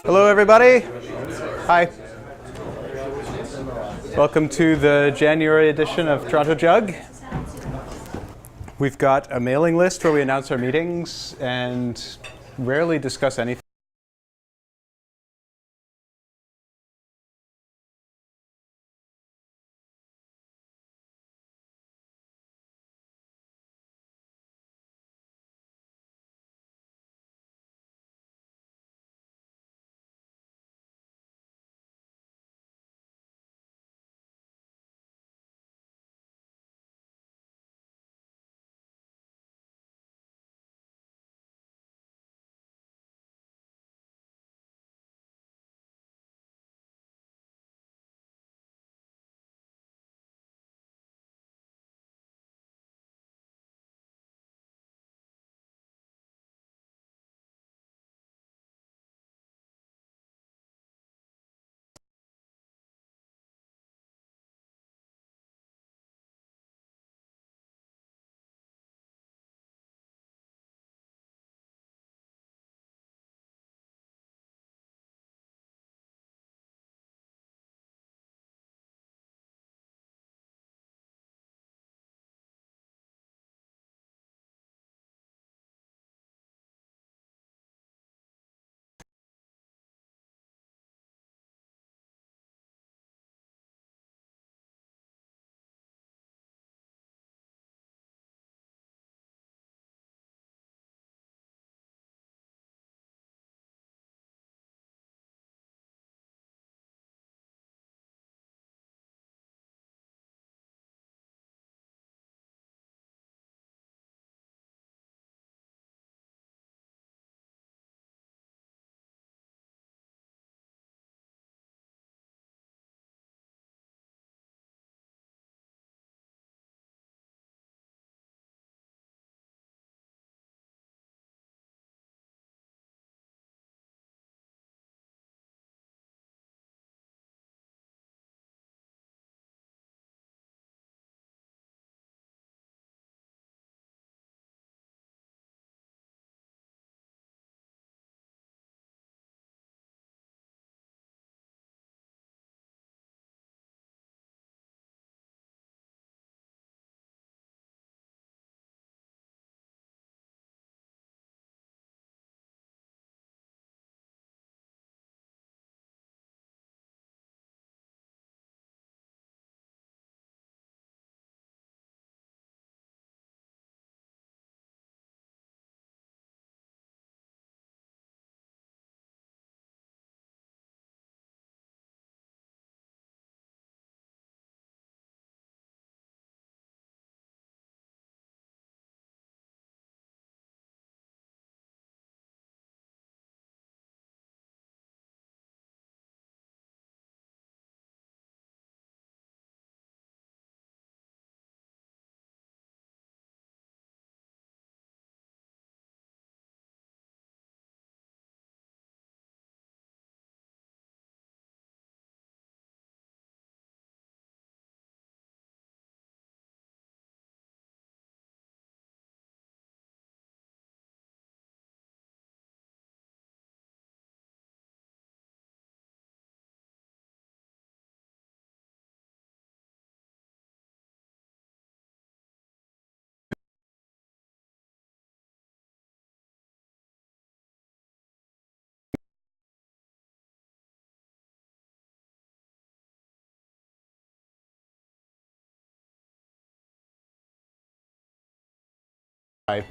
Hello, everybody. Hi. Welcome to the January edition of Toronto Jug. We've got a mailing list where we announce our meetings and rarely discuss anything.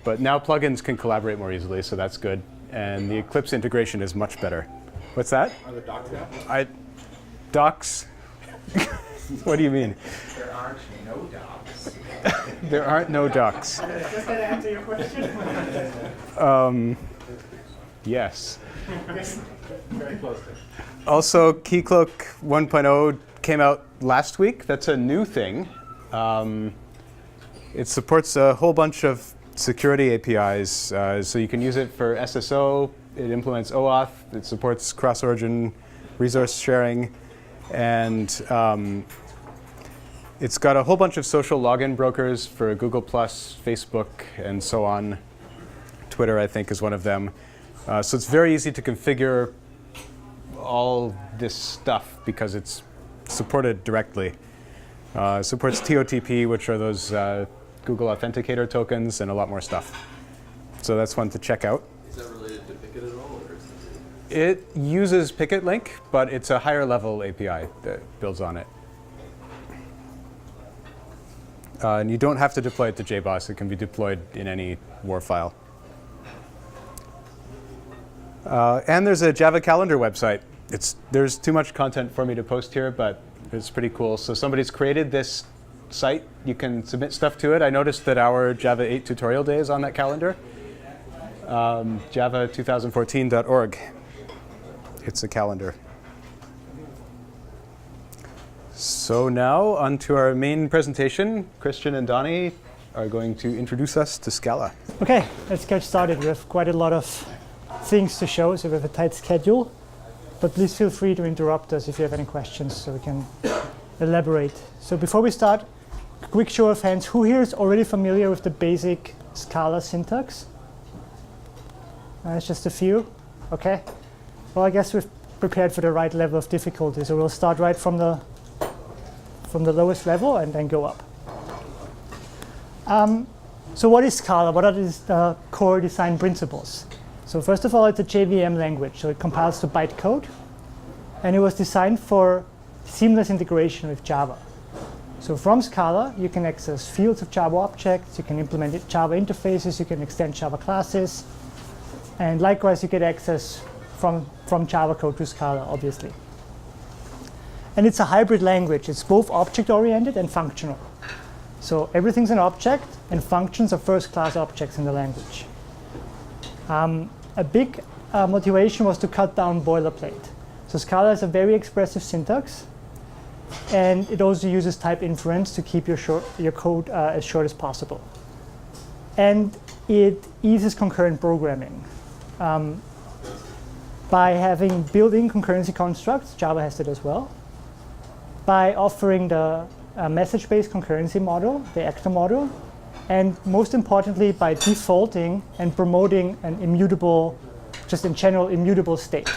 But now plugins can collaborate more easily, so that's good. And the Eclipse integration is much better. What's that? Are the docs out? Docs? What do you mean? There aren't no docs. There aren't no docs. Does that answer your question? Yes. Very close to. Also, Keycloak 1.0 came out last week. That's a new thing. It supports a whole bunch of security APIs, so you can use it for SSO. It implements OAuth. It supports cross-origin resource sharing, and It's got a whole bunch of social login brokers for Google+, Facebook, and so on. Twitter, I think, is one of them. So it's very easy to configure all this stuff because it's supported directly. Supports TOTP, which are those Google Authenticator tokens, and a lot more stuff. So that's one to check out. Is that related to Picket at all? Or is It uses Picket Link, but it's a higher level API that builds on it. And you don't have to deploy it to JBoss. It can be deployed in any WAR file. And there's a Java calendar website. There's too much content for me to post here, but it's pretty cool. So somebody's created this site. You can submit stuff to it. I noticed that our Java 8 tutorial day is on that calendar. Java2014.org. It's a calendar. So now onto our main presentation. Christian and Donnie are going to introduce us to Scala. Okay, let's get started. We have quite a lot of things to show, so we have a tight schedule. But please feel free to interrupt us if you have any questions so we can elaborate. So before we start, quick show of hands. Who here is already familiar with the basic Scala syntax? It's just a few. Okay. Well, I guess we've prepared for the right level of difficulty. So we'll start right from the lowest level and then go up. So what is Scala? What are the core design principles? So first of all, it's a JVM language. So it compiles to bytecode. And it was designed for seamless integration with Java. So from Scala, you can access fields of Java objects. You can implement Java interfaces. You can extend Java classes. And likewise, you get access from Java code to Scala, obviously. And it's a hybrid language. It's both object-oriented and functional. So everything's an object, and functions are first-class objects in the language. A big motivation was to cut down boilerplate. So Scala has a very expressive syntax, and it also uses type inference to keep your code as short as possible. And it eases concurrent programming. By having built-in concurrency constructs, Java has it as well. By offering the message-based concurrency model, the actor model, and most importantly, by defaulting and promoting an immutable, just in general, immutable state.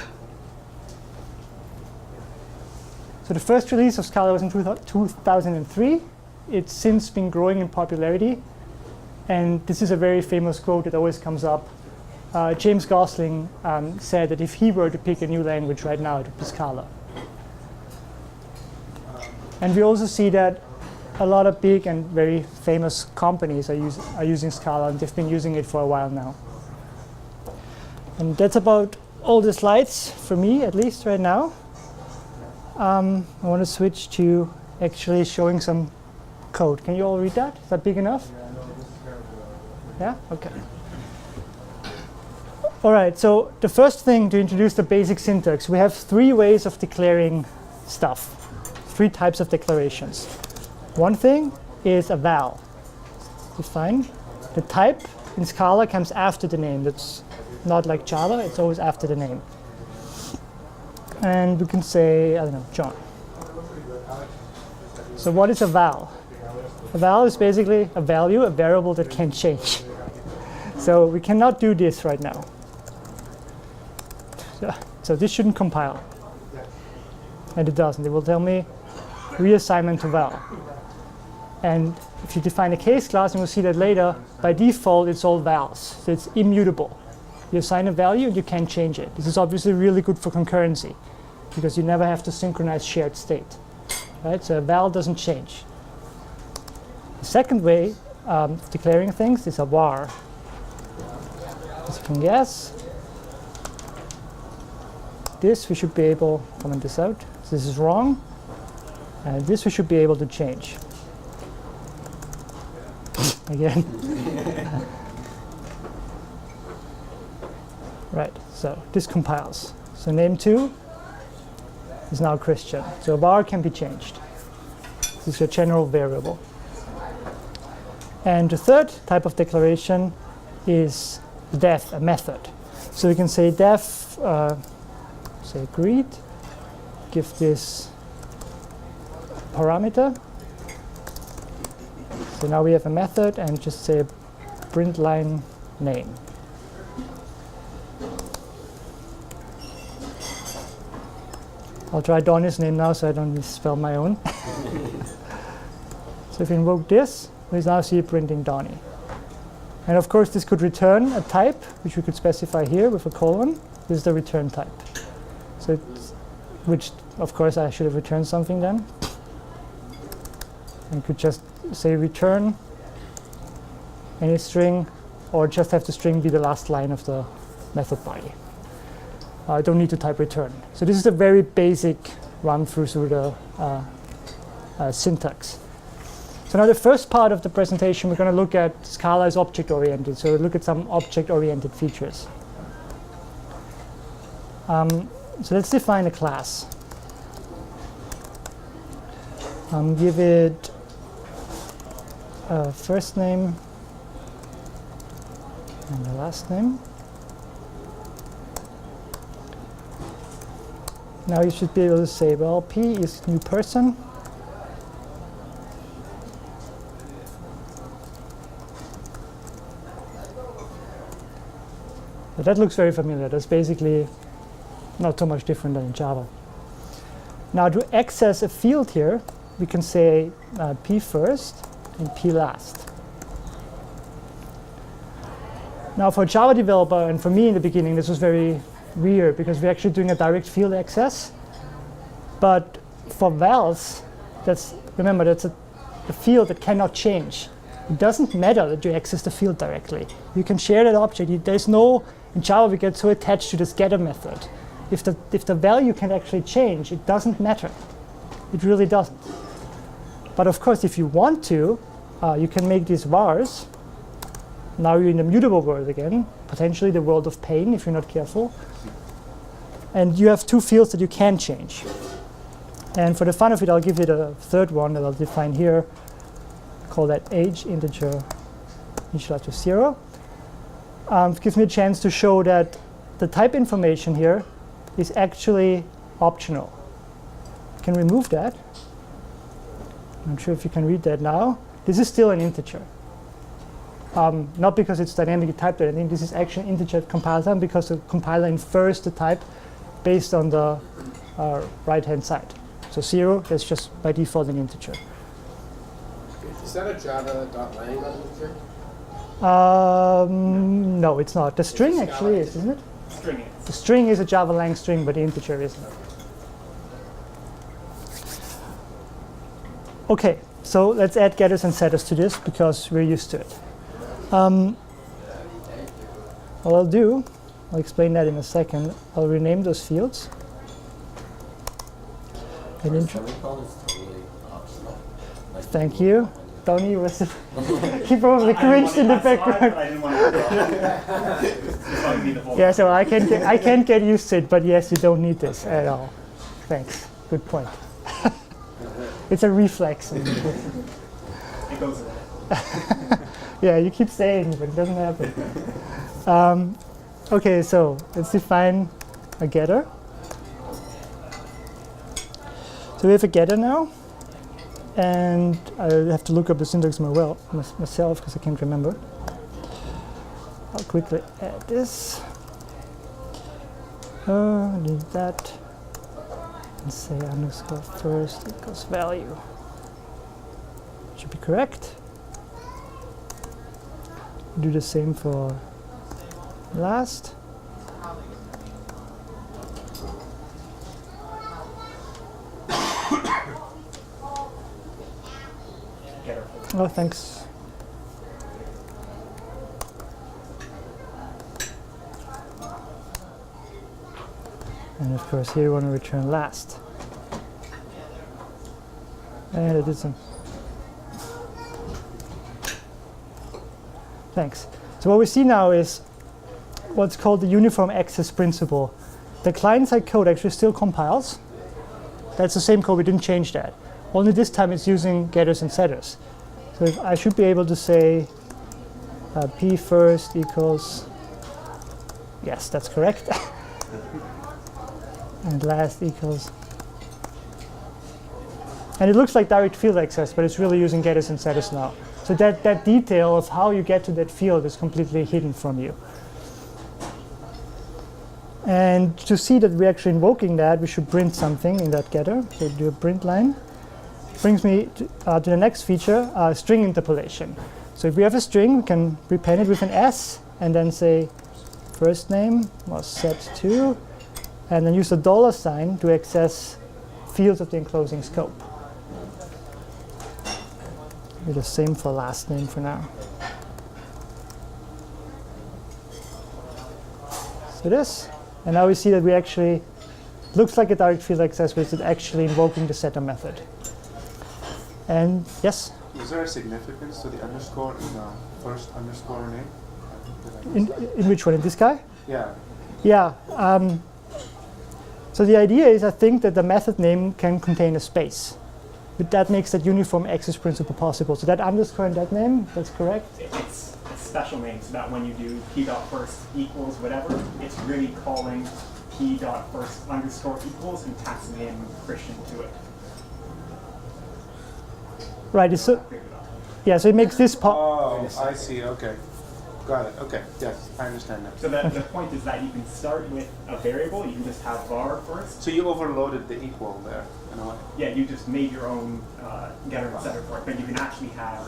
So the first release of Scala was in 2003. It's since been growing in popularity. And this is a very famous quote that always comes up. James Gosling said that if he were to pick a new language right now, it would be Scala. And we also see that a lot of big and very famous companies are using Scala, and they've been using it for a while now. And that's about all the slides for me, at least right now. I want to switch to actually showing some code. Can you all read that? Is that big enough? Yeah? OK. All right, so the first thing to introduce the basic syntax, we have three ways of declaring stuff. Three types of declarations. One thing is a val. Define. The type in Scala comes after the name. That's not like Java, it's always after the name. And we can say, I don't know, John. So what is a val? A val is basically a value, a variable that can change. So we cannot do this right now. So this shouldn't compile. And it doesn't. It will tell me reassignment to val. And if you define a case class, and we'll see that later, by default, it's all vals. So it's immutable. You assign a value, and you can't change it. This is obviously really good for concurrency, because you never have to synchronize shared state. Right? So a val doesn't change. The second way of declaring things is a var. As you can guess, this we should be able, comment this out, so this is wrong. And this we should be able to change. Again. Right, so this compiles. So name2 is now Christian. So a var can be changed. This is a general variable. And the third type of declaration is def, a method. So we can say def, say greet, give this parameter, So now we have a method and just say print line name. I'll try Donnie's name now so I don't misspell my own. So if we invoke this, we now see printing Donnie. And of course, this could return a type, which we could specify here with a colon. This is the return type. So which, of course, I should have returned something then. And could just say return any string, or just have the string be the last line of the method body. I don't need to type return. So this is a very basic run through the syntax. So now the first part of the presentation, we're going to look at Scala as object-oriented. So we'll look at some object-oriented features. So let's define a class. Give it a first name and a last name. Now you should be able to say, well, P is new person. So that looks very familiar. That's basically not so much different than in Java. Now to access a field here, we can say P first and P last. Now for a Java developer, and for me in the beginning, this was very weird because we're actually doing a direct field access. But for vals, remember, that's a field that cannot change. It doesn't matter that you access the field directly. You can share that object. There's no, in Java, we get so attached to this getter method. If the value can actually change, it doesn't matter. It really doesn't. But of course, if you want to, you can make these vars. Now you're in the mutable world again, potentially the world of pain if you're not careful. And you have two fields that you can change. And for the fun of it, I'll give it a third one that I'll define here. Call that age integer initialized to 0. It gives me a chance to show that the type information here is actually optional. You can remove that. I'm not sure if you can read that now. This is still an integer. Not because it's dynamically typed or anything. This is actually an integer at compile time because the compiler infers the type based on the right-hand side. So 0, that's just by default an integer. Is that a Java.lang integer? No, it's not. The string actually is, isn't it? String is. The string is a Java lang string, but the integer isn't. OK, so let's add getters and setters to this because we're used to it. What I'll do, I'll explain that in a second. I'll rename those fields. Semicolon is totally optional. Like Thank you. Tony was he probably cringed in the background. I didn't want to be the whole Yeah, so I can't get used to it, but yes, you don't need this at all. Thanks. Good point. It's a reflex. It goes Yeah, you keep saying, but it doesn't happen. OK, so let's define a getter. So we have a getter now. And I have to look up the syntax myself because I can't remember. I'll quickly add this. Need that. And say underscore first equals value. Should be correct. Do the same for last. Oh, thanks. And of course, here you want to return last. And it isn't. Thanks. So what we see now is what's called the uniform access principle. The client-side code actually still compiles. That's the same code, we didn't change that. Only this time it's using getters and setters. So if I should be able to say P first equals, yes, that's correct. And last equals. And it looks like direct field access, but it's really using getters and setters now. So So that detail of how you get to that field is completely hidden from you. And to see that we're actually invoking that, we should print something in that getter. So do a print line. Brings me to the next feature, string interpolation. So if we have a string, we can prepend it with an S and then say first name was set to, and then use the $sign to access fields of the enclosing scope. Do the same for last name for now. So this, and now we see that we actually, looks like a direct field access, but it's actually invoking the setter method. And yes? Is there a significance to the underscore in the first underscore name? In which one? In this guy? Yeah. Yeah. So the idea is, I think, that the method name can contain a space. But that makes that uniform access principle possible. So that underscore in that name, that's correct? It's a special name, so that when you do p.first equals whatever, it's really calling p.first underscore equals and passing in Christian to it. Right. So, yeah, so it makes this part. Oh, I see. Okay. Got it. Okay. Yes, I understand now. So the point is that you can start with a variable, you can just have var first. So you overloaded the equal there, in a way. Yeah, you just made your own getter and setter for it, but you can actually have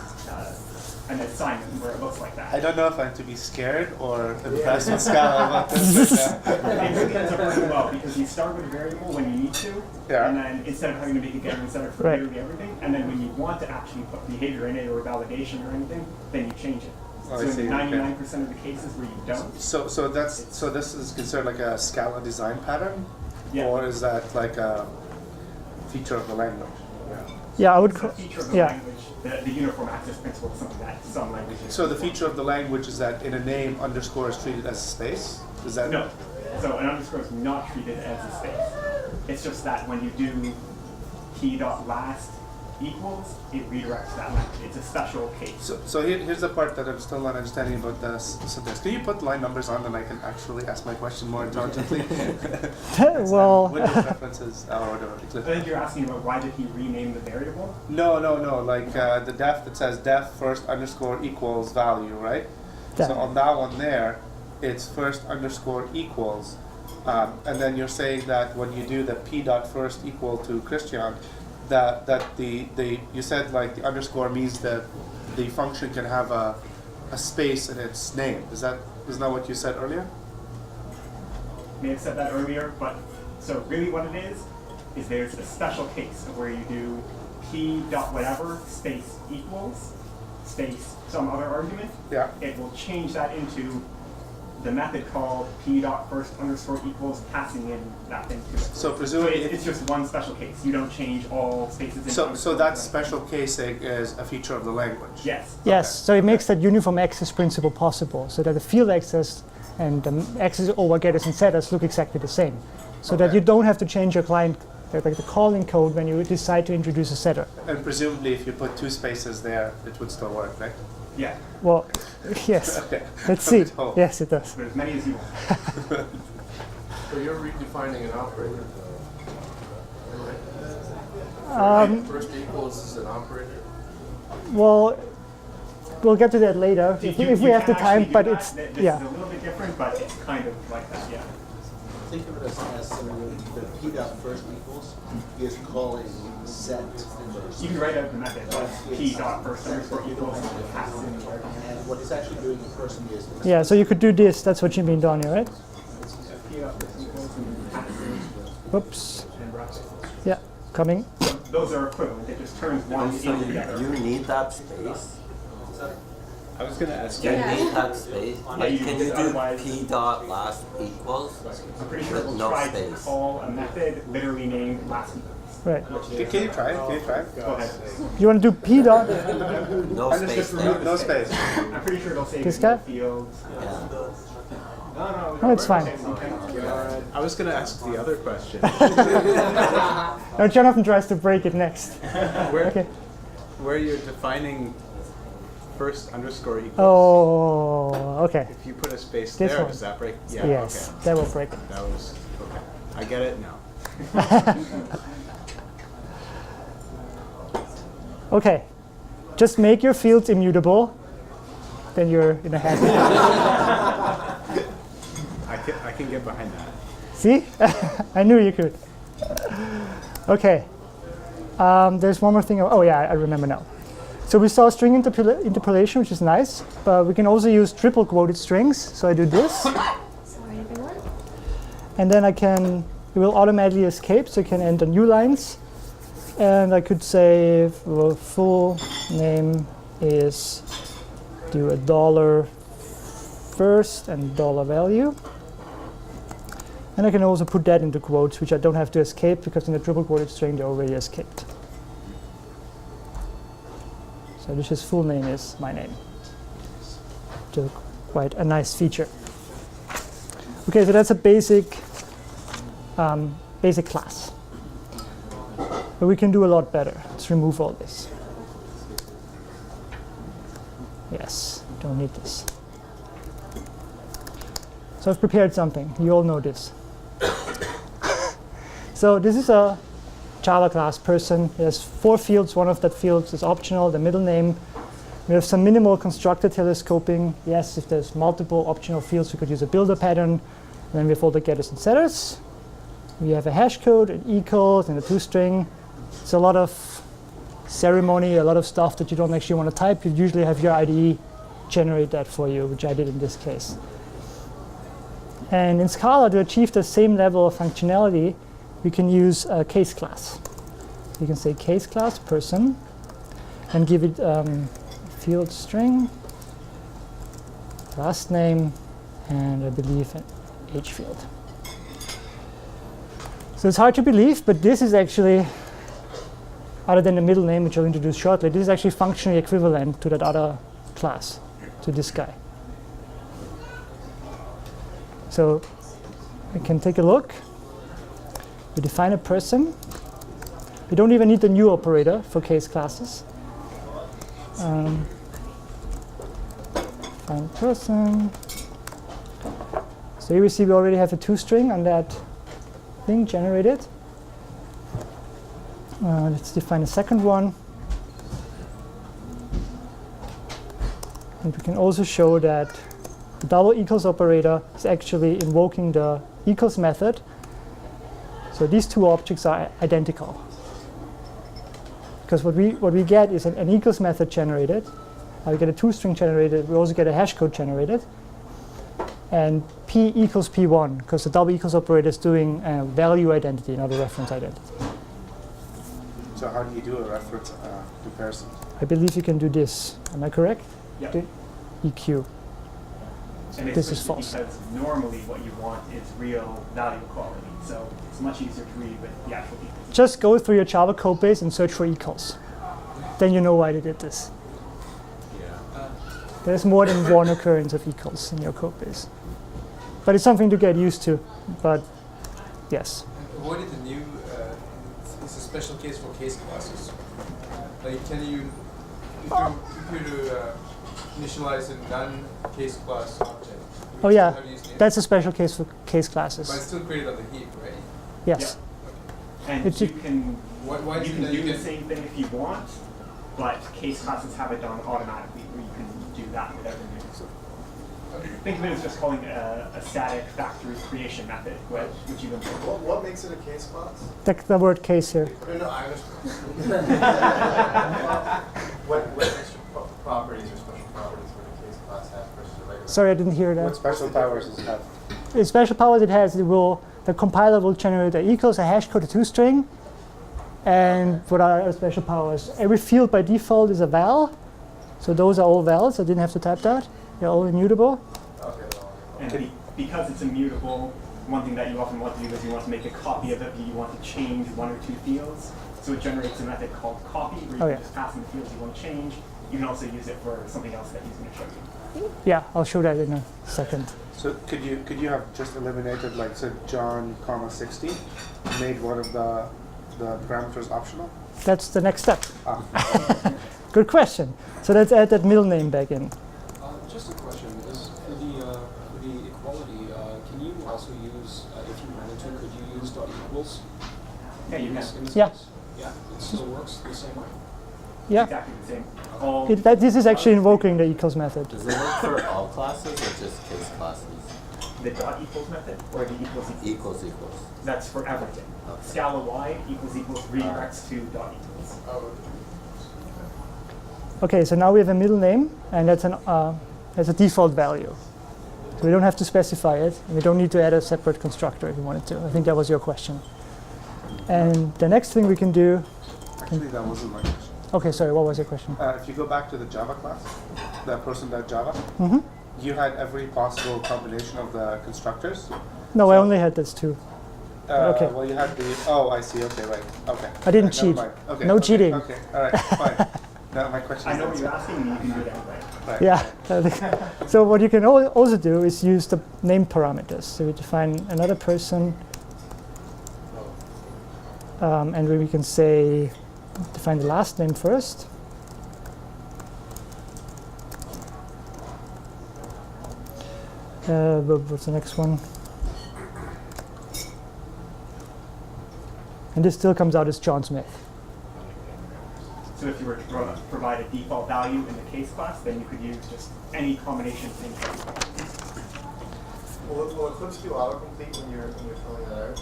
an assignment where it looks like that. I don't know if I'm to be scared or impressed with Scala about this. It really ends up working well because you start with a variable when you need to, Yeah. and then instead of having to make a getter and setter for Right. literally everything, and then when you want to actually put behavior in it or validation or anything, then you change it. Oh, So I see, in okay. 99% of the cases where you don't, So this is considered like a Scala design pattern, Yeah. or is that like a feature of the language? Yeah, I would. it's a feature of the Yeah. language, the uniform access principle is something that some languages. So the feature of the language is that in a name, underscore is treated as a space. Is that No. So an underscore is not treated as a space. It's just that when you do p.last equals, it redirects that language. It's a special case. So here's the part that I'm still not understanding about the syntax. Can you put line numbers on, then I can actually ask my question more intelligently? Well, Windows references or whatever. I think you're asking about why did he rename the variable? No. Like the def that says def first underscore equals value, right? Yeah. So on that one there, it's first underscore equals, and then you're saying that when you do the p dot first equal to Christian, that the you said like the underscore means that the function can have a space in its name. Isn't that what you said earlier? May have said that earlier, but so really what it is there's a special case of where you do p dot whatever space equals space some other argument. Yeah. It will change that into the method called p dot first underscore equals passing in that thing to it. So So presumably, it's just one special case. You don't change all spaces in so underscore. that special casing is a feature of the language. Yes. yes. Okay. So it makes that uniform access principle possible, so that the field access and the access over getters and setters look exactly the same, so that Okay. you don't have to change your client, like the calling code, when you decide to introduce a setter. And presumably, if you put two spaces there, it would still work, right? Yeah. Well, yes. Okay. Let's see. Oh. Yes, it does. But as many as you want. So you're redefining an operator. First equals is an operator. Well, we'll get to that later You- if you we have the can time. actually do But that. it's This yeah. is a little bit different, but it's kind of like that. Yeah. Think of it as similarly, the p dot first equals is calling set first. You can write out the method, but p dot first underscore equals and pass in the argument. And what it's actually doing in person is Yeah. So you could do this. That's what you mean, Donnie, right? P dot first equals and pass in Whoops. and brackets. Yeah. Coming. Those are equivalent. It just turns one So into the other. you need that space? I was going to ask You you. need that space? Like, you can do, you do otherwise- p dot last equals? I'm pretty sure With we'll no try to space. call a method literally named last equals. Right. Can you try it? Can you try it? Go ahead. You want to do p dot? No space there? No space. I'm pretty sure it'll say This no guy? fields. Yeah. No, it's fine. I was going to ask the other question. No, Jonathan tries to break it next. Where, Okay. where you're defining first underscore equals. Oh, okay. If you put a space This there, one. does that break? Yeah. Yes, Okay. that will break it. That was okay. I get it now. Okay. Just make your fields immutable, then you're in a happy. I can get behind that. See? I knew you could. Okay. There's one more thing. Oh, yeah, I remember now. So we saw string interpolation, which is nice, but we can also use triple quoted strings. So I do this. Sorry, everyone. And then it will automatically escape, so you can enter new lines. And I could say the full name is do $1 first and dollar value. And I can also put that into quotes, which I don't have to escape because in the triple quoted string they already escaped. So this is full name is my name. Which is quite a nice feature. Okay, so that's a basic class. But we can do a lot better. Let's remove all this. Yes, don't need this. So I've prepared something. You all know this. So this is a Java class person. It has 4 fields. One of that fields is optional, the middle name. We have some minimal constructor telescoping. Yes, if there's multiple optional fields, we could use a builder pattern. And then we have all the getters and setters. We have a hash code, an equals, and a toString. It's a lot of ceremony, a lot of stuff that you don't actually want to type. You usually have your IDE generate that for you, which I did in this case. And in Scala, to achieve the same level of functionality, we can use a case class. You can say case class person and give it field string, last name, and I believe an age field. So it's hard to believe, but this is actually, other than the middle name, which I'll introduce shortly, this is actually functionally equivalent to that other class, to this guy. So we can take a look. We define a person. We don't even need the new operator for case classes. Define person. So here we see we already have a toString on that thing generated. Let's define a second one. And we can also show that the double equals operator is actually invoking the equals method. So these two objects are identical. Because what we get is an equals method generated. We get a toString generated. We also get a hash code generated. And p equals p1, because the double equals operator is doing value identity, not a reference identity. So how do you do a reference comparison? I believe you can do this. Am I correct? Yeah. EQ. And This it's is false. Because normally what you want is real value equality. So it's much easier to read with the actual equals. Just go through your Java code base and search for equals. Then you know why they did this. There's more than one occurrence of equals in your code base. But it's something to get used to. But yes. What is the new, it's a special case for case classes. Like, can you, if you initialize a non-case class object? Oh yeah, that's a special case for case But classes. it's still created on the heap, right? Yes. And It's you ju- can, Why you isn't can that do you the can- same thing if you want, but case classes have it done automatically where you can do that without doing it. Think of it as just calling a static factory creation method, which you import. What makes it a case class? The word case here. No, I understand. What extra properties or special properties would a case class have versus a regular? Sorry, I didn't hear What that. special powers does it have? The special powers it has, the compiler will generate a equals, a hash code, a toString. And what are other special powers? Every field by default is a val. So those are all vals. I didn't have to type that. They're all immutable. And because it's immutable, one thing that you often want to do is you want to make a copy of it, but you want to change one or two fields. So it generates a method called copy, where you Oh, can yeah. just pass in the fields you want to change. You can also use it for something else that he's going to show you. Yeah, I'll show that in a second. So could you have just eliminated, like, say, John, 60, made one of the parameters optional? That's the next step. Ah. Good question. So let's add that middle name back in. Just a question, is for the equality, can you also use, if you wanted to, could you use dot equals? Yeah, you in can. this Yeah. case? Yeah, it still works the same way? Yeah. Exactly the same. All This is actually invoking the equals method. Does it work for all classes or just case classes? the dot equals method or the equals equals. Equals. That's for everything. Okay. Scala wide equals redirects to dot equals. Okay, so now we have a middle name, and that's a default value. So we don't have to specify it, and we don't need to add a separate constructor if we wanted to. I think that was your question. And the next thing we can do. Actually, that wasn't my question. Okay, sorry. What was your question? If you go back to the Java class, the person.java, you had every possible combination of the constructors. No, I only had this two. Okay. Well, you had the. Oh, I see. Okay, right. Okay. I didn't Never cheat. mind. Okay. No okay, cheating. Okay. All right. Fine. Now my question I is know what answered. you're asking, and you can do it anyway. Right. Yeah. So what you can also do is use the name parameters. So we define another person, and we can say define the last name first. What's the next one? And this still comes out as John Smith. So if you were to provide a default value in the case class, then you could use just any combination of things that you want. Will Eclipse do autocomplete when you're filling that out?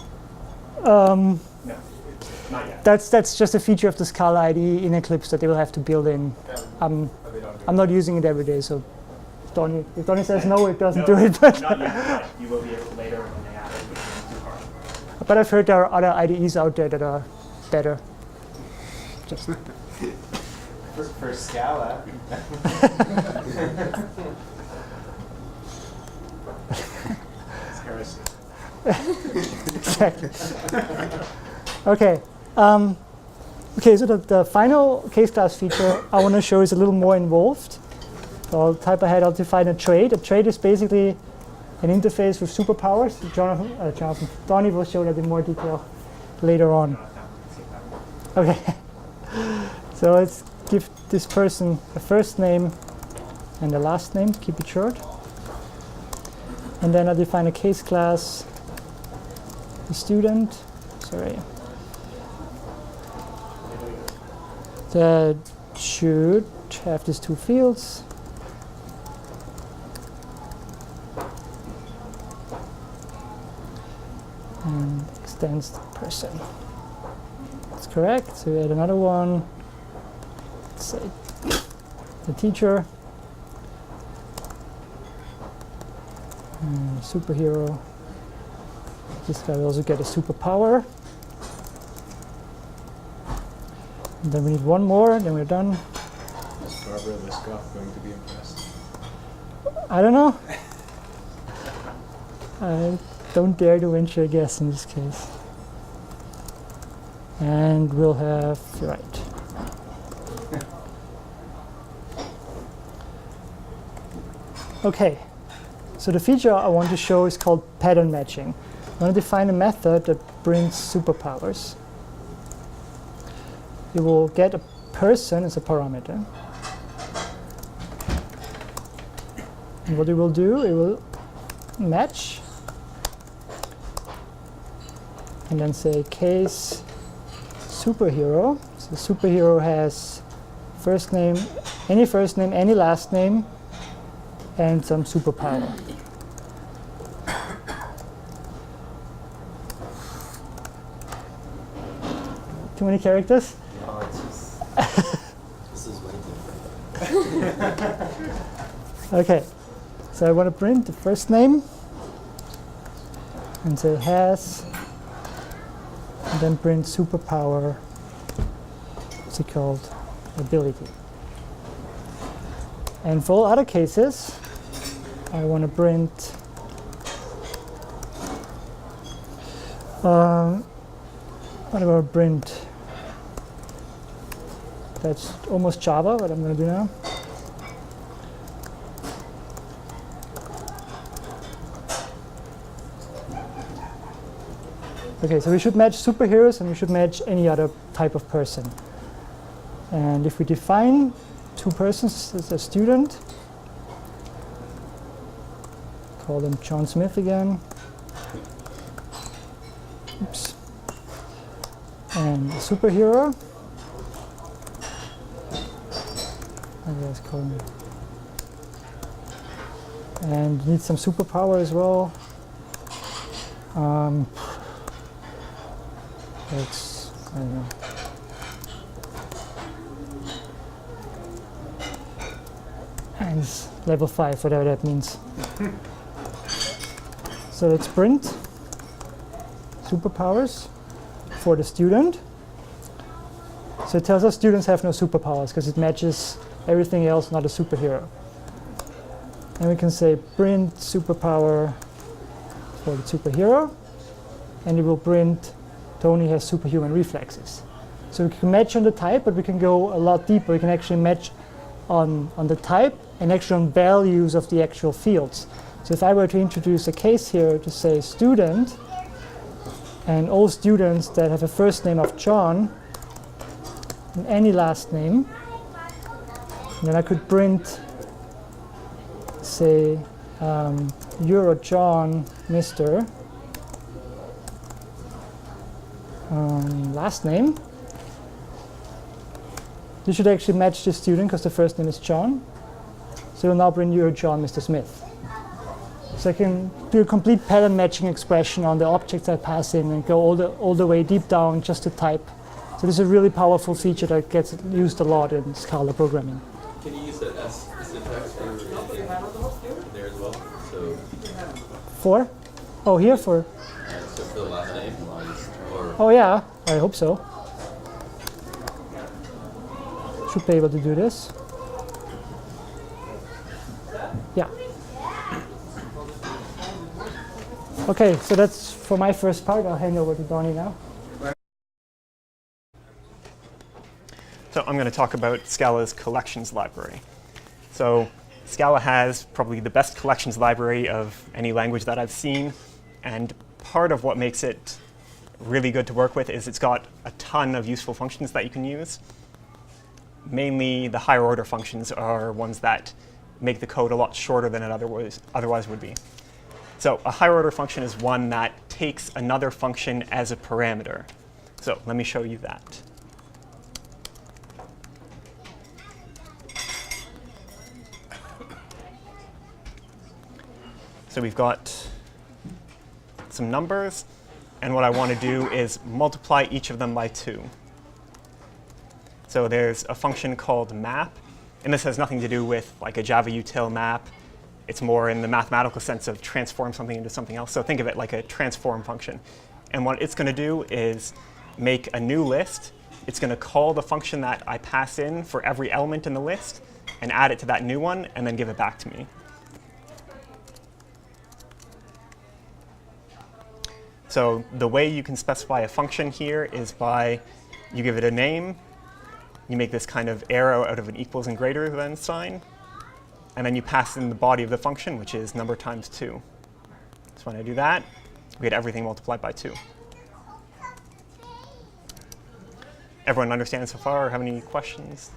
No, not yet. That's just a feature of the Scala IDE in Eclipse that they will have to build in. I'm not using it every day, so if Donnie says no, it doesn't do it. But Not yet, but you will be able to later when they add it, which isn't too hard. But I've heard there are other IDEs out there that are better. Just For Scala. It's heresy. Exactly. Okay. Okay, so the final case class feature I want to show is a little more involved. So I'll type ahead, I'll define a trait. A trait is basically an interface with superpowers. Donnie will show that in more detail later on. Okay. So let's give this person a first name and a last name, keep it short. And then I define a case class, the student, that should have these two fields. And extends the person. That's correct. So we add another one. Let's say the teacher. And superhero. This guy will also get a superpower. And then we need one more, then we're done. Is Barbara Liskov going to be impressed? I don't know. I don't dare to venture a guess in this case. And we'll have, right. Okay, so the feature I want to show is called pattern matching. I want to define a method that brings superpowers. You will get a person as a parameter. And what it will do, it will match and then say case superhero. So the superhero has first name, any last name, and some superpower. Too many characters? No, it's just, this is way different. Okay, so I want to print the first name and say has, and then print superpower, what's it called, ability. And for all other cases, I want to print what about print? That's almost Java, what I'm going to do now. Okay, so we should match superheroes and we should match any other type of person. And if we define two persons as a student, call them John Smith again. Oops. And a superhero. Andreas Cohen. And you need some superpower as well. It's, I don't know. And it's level 5, whatever that means. So let's print superpowers for the student. So it tells us students have no superpowers because it matches everything else, not a superhero. And we can say print superpower for the superhero, and it will print Tony has superhuman reflexes. So we can match on the type, but we can go a lot deeper. We can actually match on the type and actually on values of the actual fields. So if I were to introduce a case here to say student, and all students that have a first name of John, and any last name, then I could print, say, you're a John, Mr. Last name. This should actually match the student because the first name is John. So we'll now print you're a John, Mr. Smith. So I can do a complete pattern matching expression on the objects I pass in and go all the way deep down just to type. So this is a really powerful feature that gets used a lot in Scala programming. Can you use that S syntax for there as well? So, For? Oh, here for? so for the last name, or Oh yeah, I hope so. Should be able to do this. Yeah. Okay, so that's for my first part. I'll hand over to Donnie now. So I'm going to talk about Scala's collections library. So Scala has probably the best collections library of any language that I've seen. And part of what makes it really good to work with is it's got a ton of useful functions that you can use. Mainly the higher order functions are ones that make the code a lot shorter than it otherwise would be. So a higher order function is one that takes another function as a parameter. So let me show you that. So we've got some numbers, and what I want to do is multiply each of them by 2. So there's a function called map, and this has nothing to do with like a Java util map. It's more in the mathematical sense of transform something into something else. So think of it like a transform function. And what it's going to do is make a new list. It's going to call the function that I pass in for every element in the list and add it to that new one and then give it back to me. So the way you can specify a function here is by you give it a name, you make this kind of arrow out of an equals and greater than sign, and then you pass in the body of the function, which is number times 2. So when I do that, we get everything multiplied by 2. Everyone understand so far or have any questions?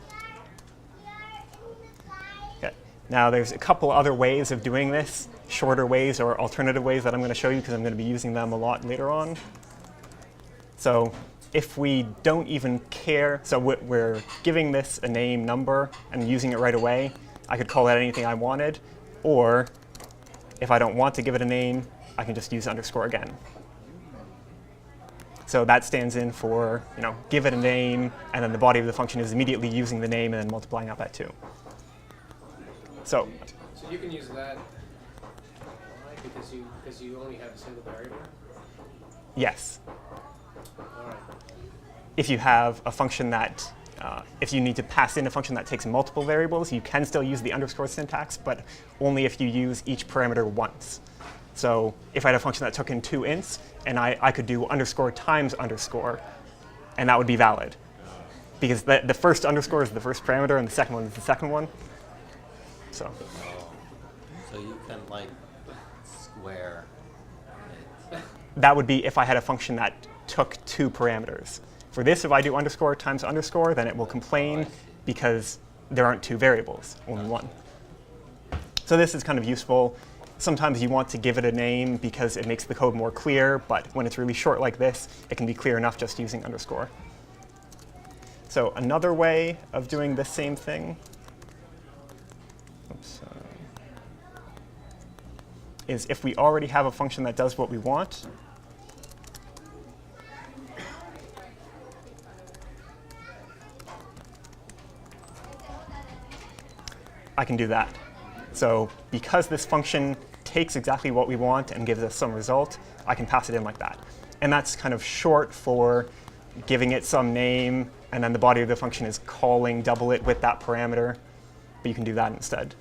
Okay. Now there's a couple other ways of doing this, shorter ways or alternative ways that I'm going to show you because I'm going to be using them a lot later on. So if we don't even care, so we're giving this a name number and using it right away, I could call it anything I wanted, or if I don't want to give it a name, I can just use underscore again. So that stands in for, give it a name, and then the body of the function is immediately using the name and then multiplying out by 2. So you can use that because you only have a single variable? yes. All right. If you have a function that, if you need to pass in a function that takes multiple variables, you can still use the underscore syntax, but only if you use each parameter once. So if I had a function that took in 2 ints, and I could do underscore times underscore, and that would be valid. Because the first underscore is the first parameter, and the second one is the second one. So you can like square it. that would be if I had a function that took 2 parameters. For this, if I do underscore times underscore, then it will complain because there aren't 2 variables, only 1. So this is kind of useful. Sometimes you want to give it a name because it makes the code more clear, but when it's really short like this, it can be clear enough just using underscore. So another way of doing this same thing oops, is if we already have a function that does what we want, I can do that. So because this function takes exactly what we want and gives us some result, I can pass it in like that. And that's kind of short for giving it some name, and then the body of the function is calling double it with that parameter. But you can do that instead.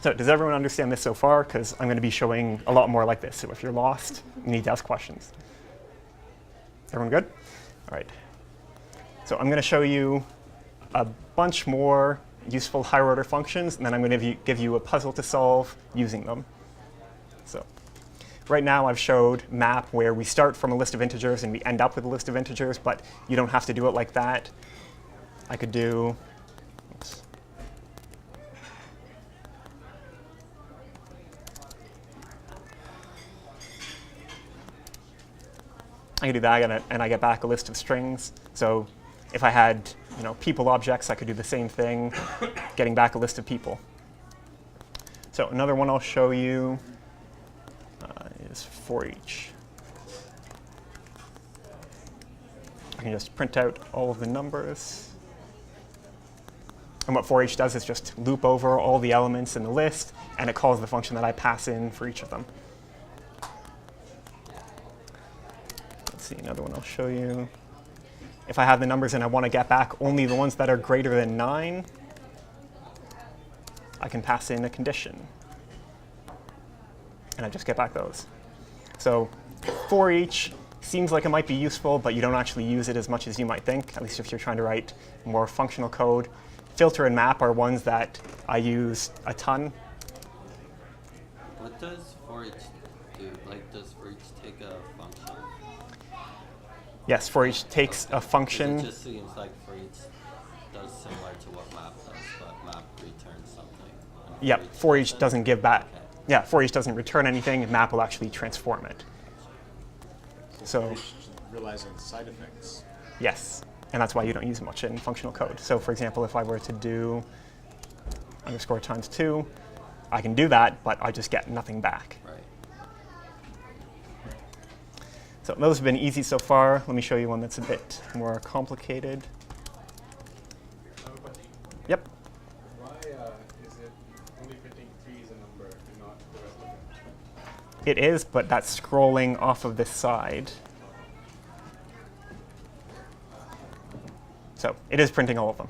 So does everyone understand this so far? Because I'm going to be showing a lot more like this. So if you're lost, you need to ask questions. Everyone good? All right. So I'm going to show you a bunch more useful higher order functions, and then I'm going to give you a puzzle to solve using them. So right now I've showed map where we start from a list of integers and we end up with a list of integers, but you don't have to do it like that. I could do, oops. I can do that, and I get back a list of strings. So if I had people objects, I could do the same thing, getting back a list of people. So another one I'll show you is for each. I can just print out all of the numbers. And what for each does is just loop over all the elements in the list, and it calls the function that I pass in for each of them. Let's see, another one I'll show you. If I have the numbers and I want to get back only the ones that are greater than 9, I can pass in a condition. And I just get back those. So for each seems like it might be useful, but you don't actually use it as much as you might think, at least if you're trying to write more functional code. Filter and map are ones that I use a ton. What does for each do? Like, does for each take a function? Yes, for each takes a function. It just seems like for each does similar to what map does, but map returns something. Yep, for each doesn't give back. Okay. Yeah, for each doesn't return anything. Map will actually transform it. So realizing side effects. Yes, and that's why you don't use much in functional code. So for example, if I were to do underscore times 2, I can do that, but I just get nothing back. Right. So those have been easy so far. Let me show you one that's a bit more complicated. Yep. Why is it only printing 3 as a number and not the rest of it? It is, but that's scrolling off of this side. So it is printing all of them.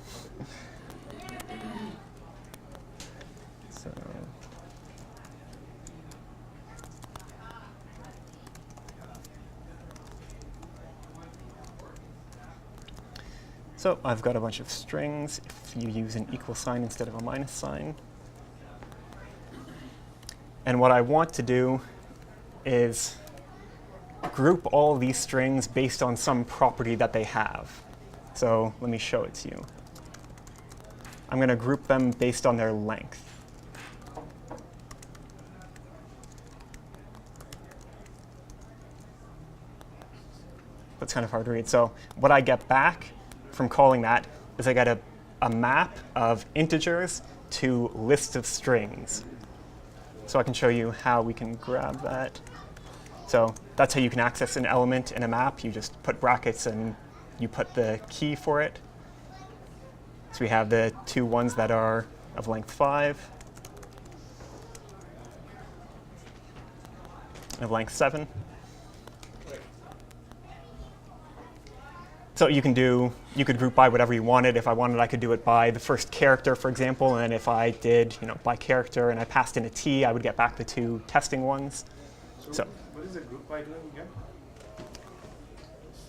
So I've got a bunch of strings. If you use an equal sign instead of a minus sign. And what I want to do is group all these strings based on some property that they have. So let me show it to you. I'm going to group them based on their length. That's kind of hard to read. So what I get back from calling that is I get a map of integers to lists of strings. So I can show you how we can grab that. So that's how you can access an element in a map. You just put brackets and you put the key for it. So we have the 2 ones that are of length 5 and of length 7. So you could group by whatever you wanted. If I wanted, I could do it by the first character, for example. And then if I did, by character and I passed in a T, I would get back the 2 testing ones. So what is a group by doing again?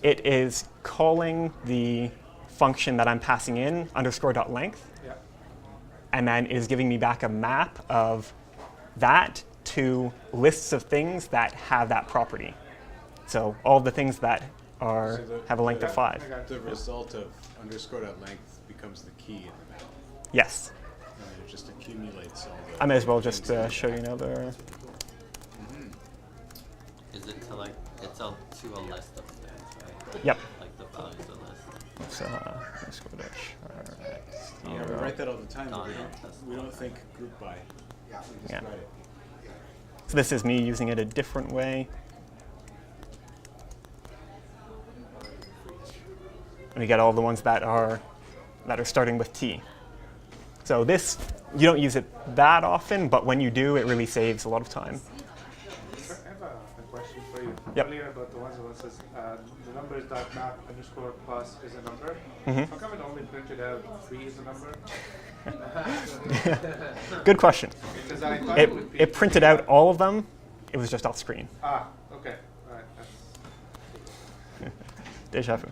It is calling the function that I'm passing in, underscore.length, yeah, and then is giving me back a map of that to lists of things that have that property. So all the things that have a length of 5. The result of underscore.length becomes the key in the map. Yes. And it just accumulates all the... I may as well just show you another. Is it to it's all to a list of things, right? Yep. Like the values of list. Groups underscore dash r. Yeah, we write that all the time, but Dot. we don't think group by. We just Yeah. write it. So this is me using it a different way. And we get all the ones that are starting with T. So this, you don't use it that often, but when you do, it really saves a lot of time. I have a question for you. Yep. Earlier about the ones that says the numbers dot map underscore plus is a number. Mhm. How come it only printed out 3 is a number? Good question. Because I thought it would be. It printed out all of them. It was just off screen. Ah, okay. All right. That's Deja vu.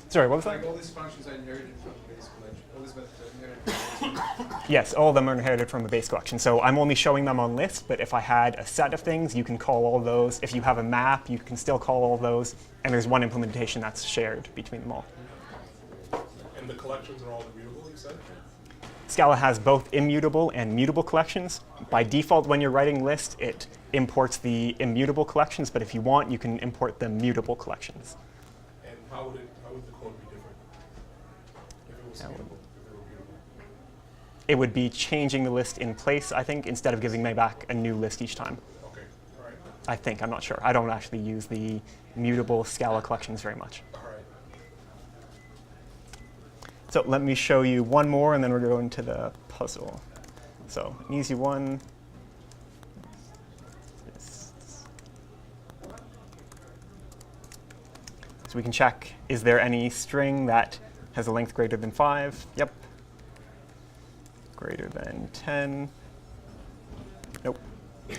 Sorry, what was that? Like all these functions are inherited from the base collection. All these methods are inherited from the base. Yes, all of them are inherited from a base collection. So I'm only showing them on lists, but if I had a set of things, you can call all those. If you have a map, you can still call all those. And there's one implementation that's shared between them all. And the collections are all immutable, you said? Scala has both immutable and mutable collections. By default, when you're writing list, it imports the immutable collections, but if you want, you can import the mutable collections. And how would the code be different if it was immutable, if it were mutable? It would be changing the list in place, I think, instead of giving me back a new list each time. Okay, all right. I think, I'm not sure. I don't actually use the mutable Scala collections very much. All right. So let me show you one more, and then we're going to the puzzle. So an easy one. So we can check, is there any string that has a length greater than 5? Yep. Greater than 10? Nope.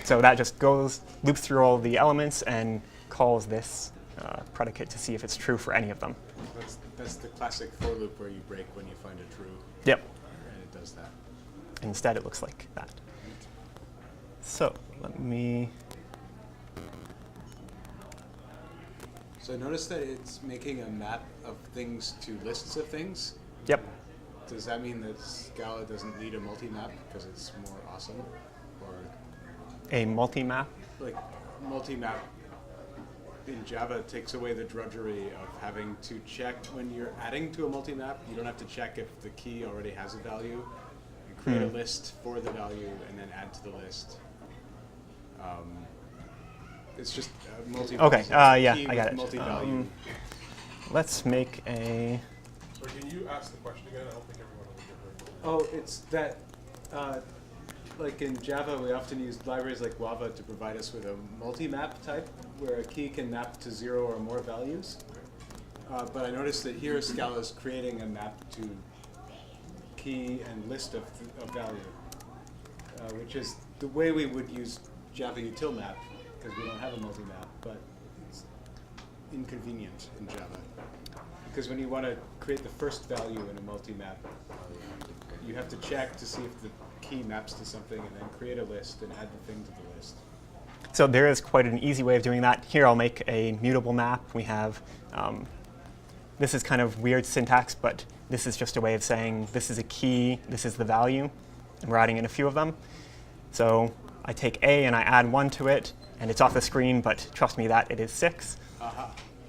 So that just loops through all the elements and calls this predicate to see if it's true for any of them. That's the classic for loop where you break when you find a true. Yep. And it does that. Instead, it looks like that. So let me. So notice that it's making a map of things to lists of things. Yep. Does that mean that Scala doesn't need a multi-map because it's more awesome? Or A multi-map? like multi-map in Java takes away the drudgery of having to check when you're adding to a multi-map. You don't have to check if the key already has a value. You create a list for the value and then add to the list. It's just a multi-value. Okay, yeah, I got it. Multi-value. Let's make a. So can you ask the question again? I don't think everyone will get very Oh, it's that, like in Java, we often use libraries like Guava to provide us with a multi-map type, where a key can map to 0 or more values. But I noticed that here Scala is creating a map to key and list of value, which is the way we would use Java util map, because we don't have a multi-map, but it's inconvenient in Java. Because when you want to create the first value in a multi-map, you have to check to see if the key maps to something and then create a list and add the thing to the list. So there is quite an easy way of doing that. Here I'll make a mutable map. We have, this is kind of weird syntax, but this is just a way of saying this is a key, this is the value, and we're adding in a few of them. So I take A and I add 1 to it, and it's off the screen, but trust me that it is 6.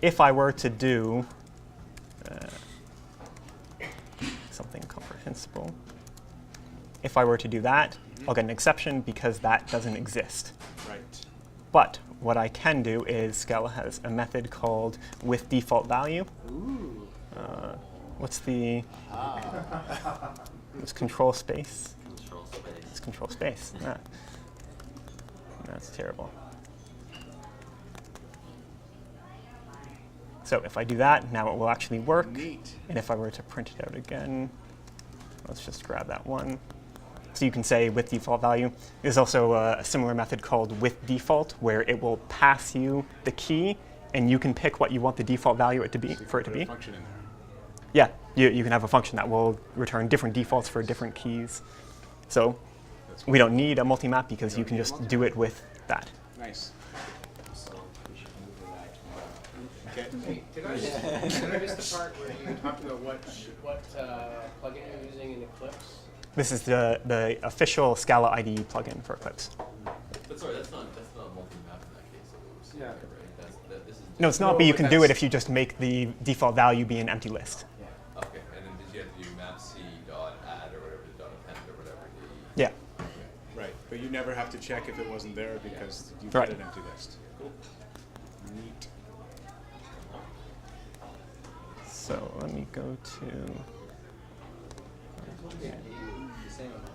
If I were to do something comprehensible, if I were to do that, I'll get an exception because that doesn't exist. Right. But what I can do is Scala has a method called with default value. Ooh. What's the it's control space? Control space. It's control space. Ah. That's terrible. So if I do that, now it will actually work. Neat. And if I were to print it out again, let's just grab that one. So you can say with default value. There's also a similar method called with default, where it will pass you the key, and you can pick what you want the default value it to be, So you for it can to put be. a function in there. Yeah, you can have a function that will return different defaults for different keys. So we don't need a multi-map because you can just do it with that. Nice. So we should move to that. Okay. Did I miss the part where you talked about what plugin you're using in Eclipse? This is the official Scala IDE plugin for Eclipse. But sorry, that's not a multi-map in that case. Yeah. Right? This is No, it's not, but you can do it if you just make the default value be an empty list. okay. And then did you have to do map c dot add or whatever dot append or whatever? Yeah. Right, but you never have to check if it wasn't there because you Right. get an empty list. Cool. Neat. So let me go to. The same amount,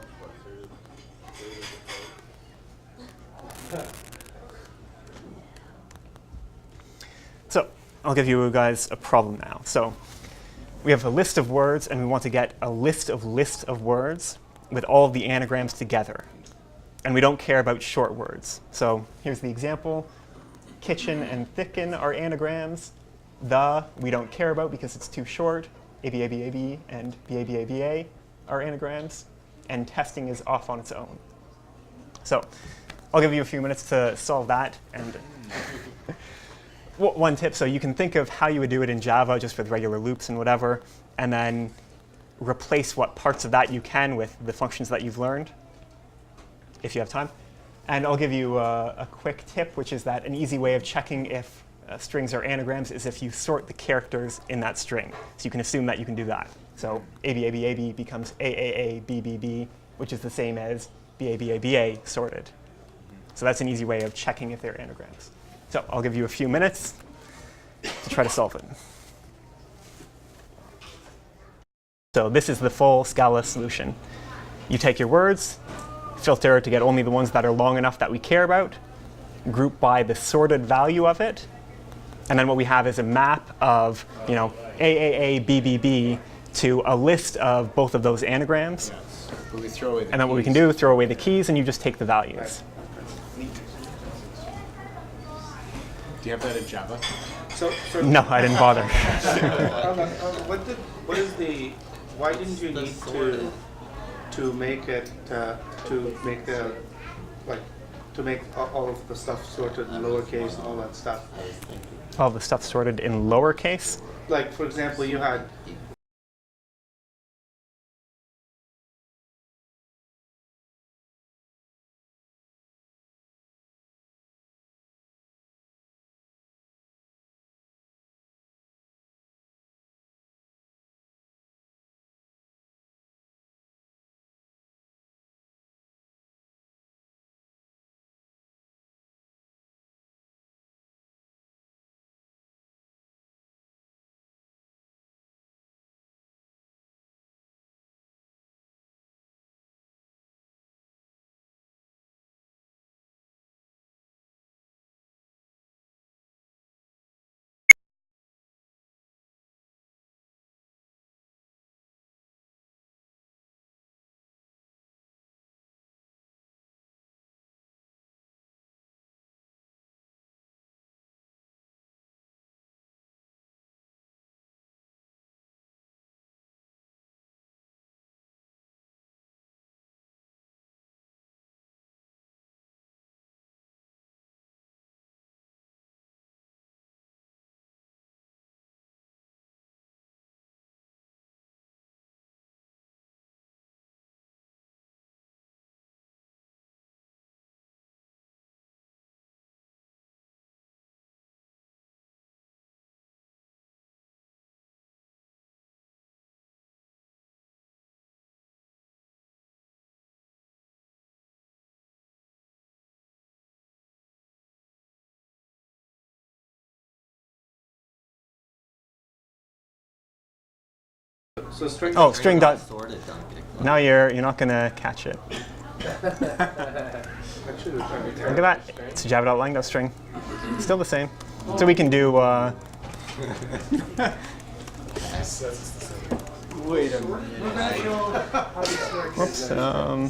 but So I'll give you guys a problem now. So we have a list of words, and we want to get a list of words with all of the anagrams together. And we don't care about short words. So here's the example. Kitchen and thicken are anagrams. The we don't care about because it's too short. ABABAB and BABABA are anagrams. And testing is off on its own. So I'll give you a few minutes to solve that. And one tip, so you can think of how you would do it in Java just with regular loops and whatever, and then replace what parts of that you can with the functions that you've learned, if you have time. And I'll give you a quick tip, which is that an easy way of checking if strings are anagrams is if you sort the characters in that string. So you can assume that you can do that. So ABABAB becomes AAABBB, which is the same as BABABA sorted. So that's an easy way of checking if they're anagrams. So I'll give you a few minutes to try to solve it. So this is the full Scala solution. You take your words, filter to get only the ones that are long enough that we care about, group by the sorted value of it, and then what we have is a map of AAABBB to a list of both of those anagrams. Yes. But we throw away the and then what we keys. can do is throw away the keys, and you just take the values. Neat. Do you have that in Java? So No, I didn't bother. Why didn't you need to make it to make all of the stuff sorted in lowercase and all that stuff? All the stuff sorted in lowercase. Like, for example, you had so string. Oh, string dot. Sorted, don't get Now you're not gonna catch it. Actually, Look at that. It's java.lang.string. Still the same. So we can do. Wait a minute. Whoops. I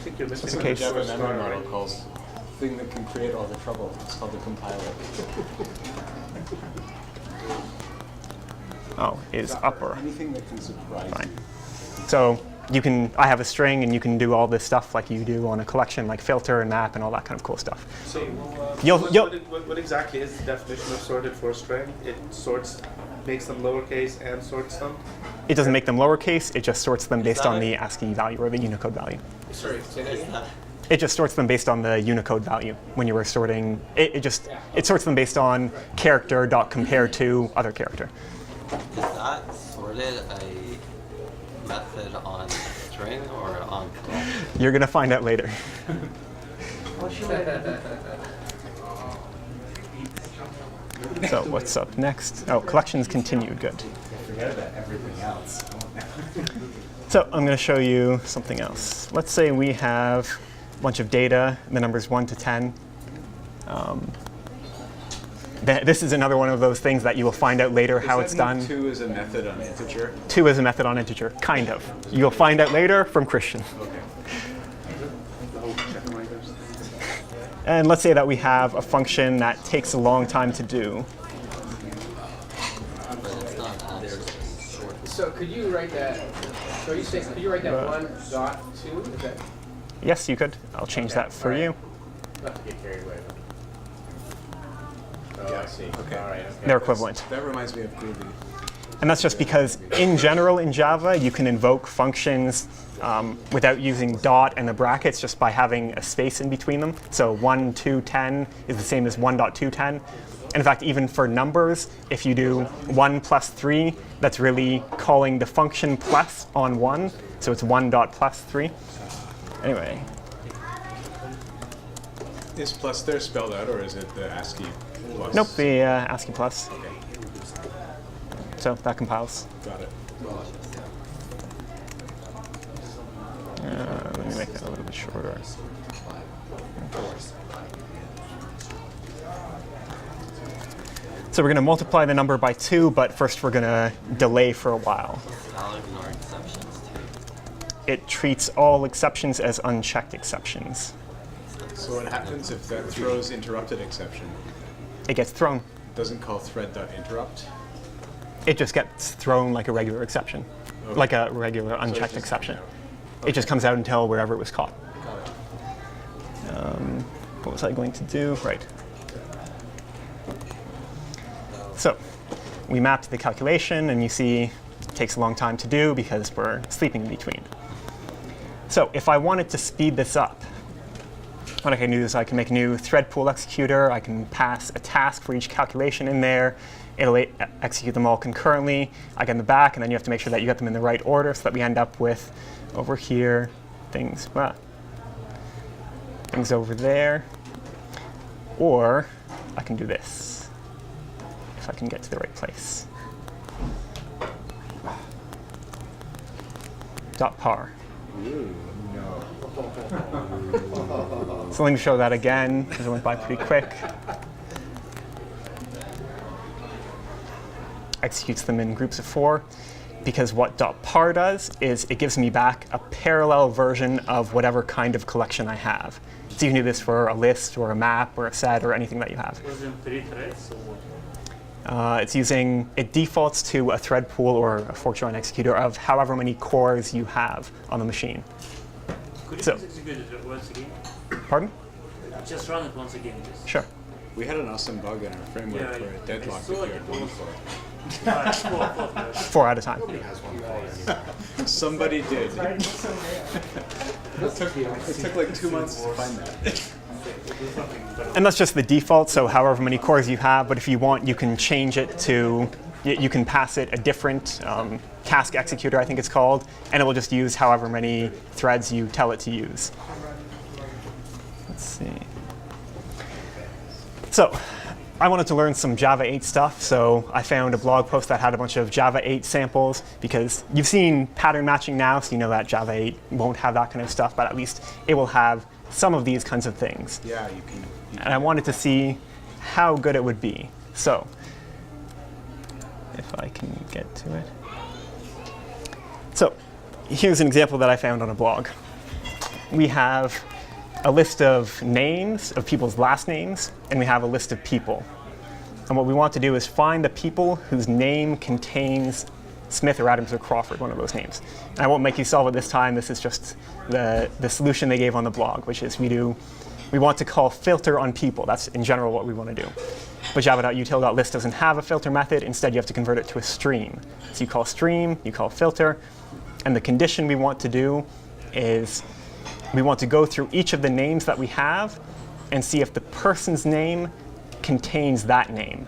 think you're missing Okay, The Java memory model calls the thing that can create all the trouble. It's called the compiler. Oh, is upper. Anything that can surprise Fine. you. So you can. I have a string, and you can do all this stuff like you do on a collection, like filter and map and all that kind of cool stuff. So, You'll- what exactly is the definition of sorted for a string? It sorts, makes them lowercase and sorts them? It doesn't make them lowercase. It just sorts them based on the ASCII value or the Unicode value. Sorry, say that again? It just sorts them based on the Unicode value when you were sorting. It sorts them based on character dot compare to other character. Is that sorted a method on string or on collection? You're gonna find out later. So what's up next? Oh, collections continued. Good. Forget about everything else. So I'm going to show you something else. Let's say we have a bunch of data, the numbers 1 to 10. This is another one of those things that you will find out later how it's done. 2 is a method on integer? 2 is a method on integer, kind of. You'll find out later from Christian. Okay. And let's say that we have a function that takes a long time to do. So could you write that? So you say, could you write that 1.2? Is that? Yes, you could. I'll change that for you. Not to get carried away. Oh, I see. Okay. All right. Okay. They're equivalent. That reminds me of Groovy. And that's just because, in general, in Java, you can invoke functions without using dot and the brackets, just by having a space in between them. So 1, 2, 10 is the same as 1.210. And in fact, even for numbers, if you do 1 plus 3, that's really calling the function plus on 1. So it's 1 dot plus 3. Anyway. Is plus there spelled out, or is it the ASCII plus? Nope, the ASCII plus. Okay. So that compiles. Got it. Let me make that a little bit shorter. So we're going to multiply the number by 2, but first we're going to delay for a while. Scala ignore exceptions too. It treats all exceptions as unchecked exceptions. So what happens if that throws interrupted exception? It gets thrown. Doesn't call thread.interrupt? It just gets thrown like a regular exception, Okay. like a regular unchecked exception. It just comes out until wherever it was caught. Got it. What was I going to do? Right. So we mapped the calculation, and you see it takes a long time to do because we're sleeping in between. So if I wanted to speed this up, what I can do is I can make a new thread pool executor. I can pass a task for each calculation in there. It'll execute them all concurrently. I get in the back, and then you have to make sure that you get them in the right order so that we end up with over here things over there. Or I can do this if I can get to the right place. Dot par. So let me show that again, because it went by pretty quick. Executes them in groups of 4, because what .par does is it gives me back a parallel version of whatever kind of collection I have. So you can do this for a list or a map or a set or anything that you have. It defaults to a thread pool or a fork join executor of however many cores you have on the machine. Could you So, please execute it once again? Pardon? Just run it once again, please. Sure. We had an awesome bug in our framework Yeah, where it deadlocked I if saw you it. had one core. 4 at a time. Somebody did. It took like 2 months to find that. And that's just the default, so however many cores you have, but if you want, you can change it to, you can pass it a different task executor, I think it's called, and it will just use however many threads you tell it to use. Let's see. So I wanted to learn some Java 8 stuff, so I found a blog post that had a bunch of Java 8 samples, because you've seen pattern matching now, so you know that Java 8 won't have that kind of stuff, but at least it will have some of these kinds of things. Yeah, you can. And I wanted to see how good it would be. So if I can get to it. So here's an example that I found on a blog. We have a list of names, of people's last names, and we have a list of people. And what we want to do is find the people whose name contains Smith or Adams or Crawford, one of those names. And I won't make you solve it this time. This is just the solution they gave on the blog, which is we want to call filter on people. That's in general what we want to do. But java.util.list doesn't have a filter method. Instead, you have to convert it to a stream. So you call stream, you call filter, and the condition we want to do is we want to go through each of the names that we have and see if the person's name contains that name.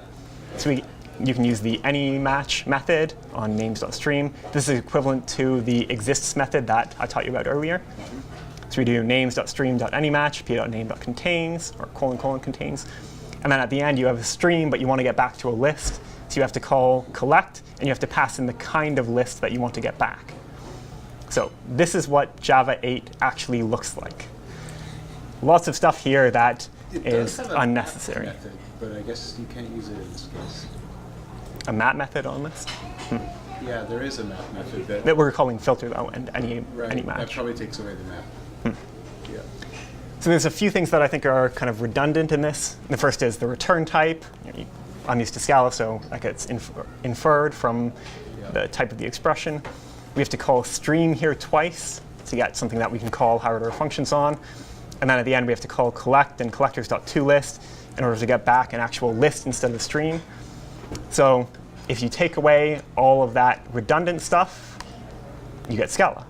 So you can use the AnyMatch method on names.stream. This is equivalent to the exists method that I taught you about earlier. So we do names.stream.anymatch, p.name.contains, or : contains. And then at the end, you have a stream, but you want to get back to a list. So you have to call collect, and you have to pass in the kind of list that you want to get back. So this is what Java 8 actually looks like. Lots of stuff here that is unnecessary. Method, but I guess you can't use it in this case. A map method on this? Yeah, there is a map method that we're calling filter though, and any match. That probably takes away the map. Yeah. So there's a few things that I think are kind of redundant in this. The first is the return type. I'm used to Scala, so that gets inferred from the type of the expression. We have to call stream here twice to get something that we can call higher order functions on. And then at the end, we have to call collect and collectors.toList in order to get back an actual list instead of stream. So if you take away all of that redundant stuff, you get Scala.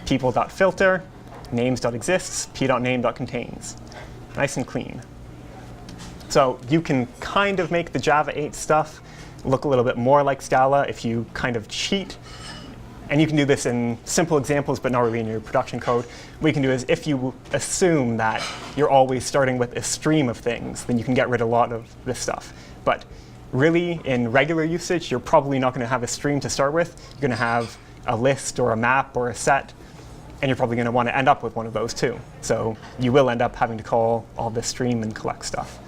People.filter, names.exists, p.name.contains. Nice and clean. So you can kind of make the Java 8 stuff look a little bit more like Scala if you kind of cheat. And you can do this in simple examples, but not really in your production code. What you can do is if you assume that you're always starting with a stream of things, then you can get rid of a lot of this stuff. But really, in regular usage, you're probably not going to have a stream to start with. You're going to have a list or a map or a set. And you're probably going to want to end up with one of those too. So you will end up having to call all this stream and collect stuff.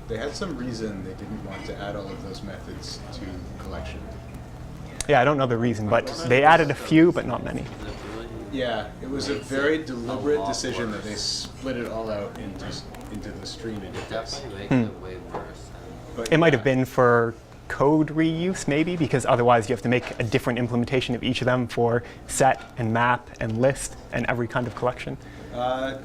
They had some reason they didn't want to add all of those methods to collection. Yeah, I don't know the reason, but they added a few, but not many. Yeah, it was a very deliberate decision that they split it all out into the stream interface. Definitely makes it way worse. But it might have been for code reuse, maybe, because otherwise you have to make a different implementation of each of them for set and map and list and every kind of collection.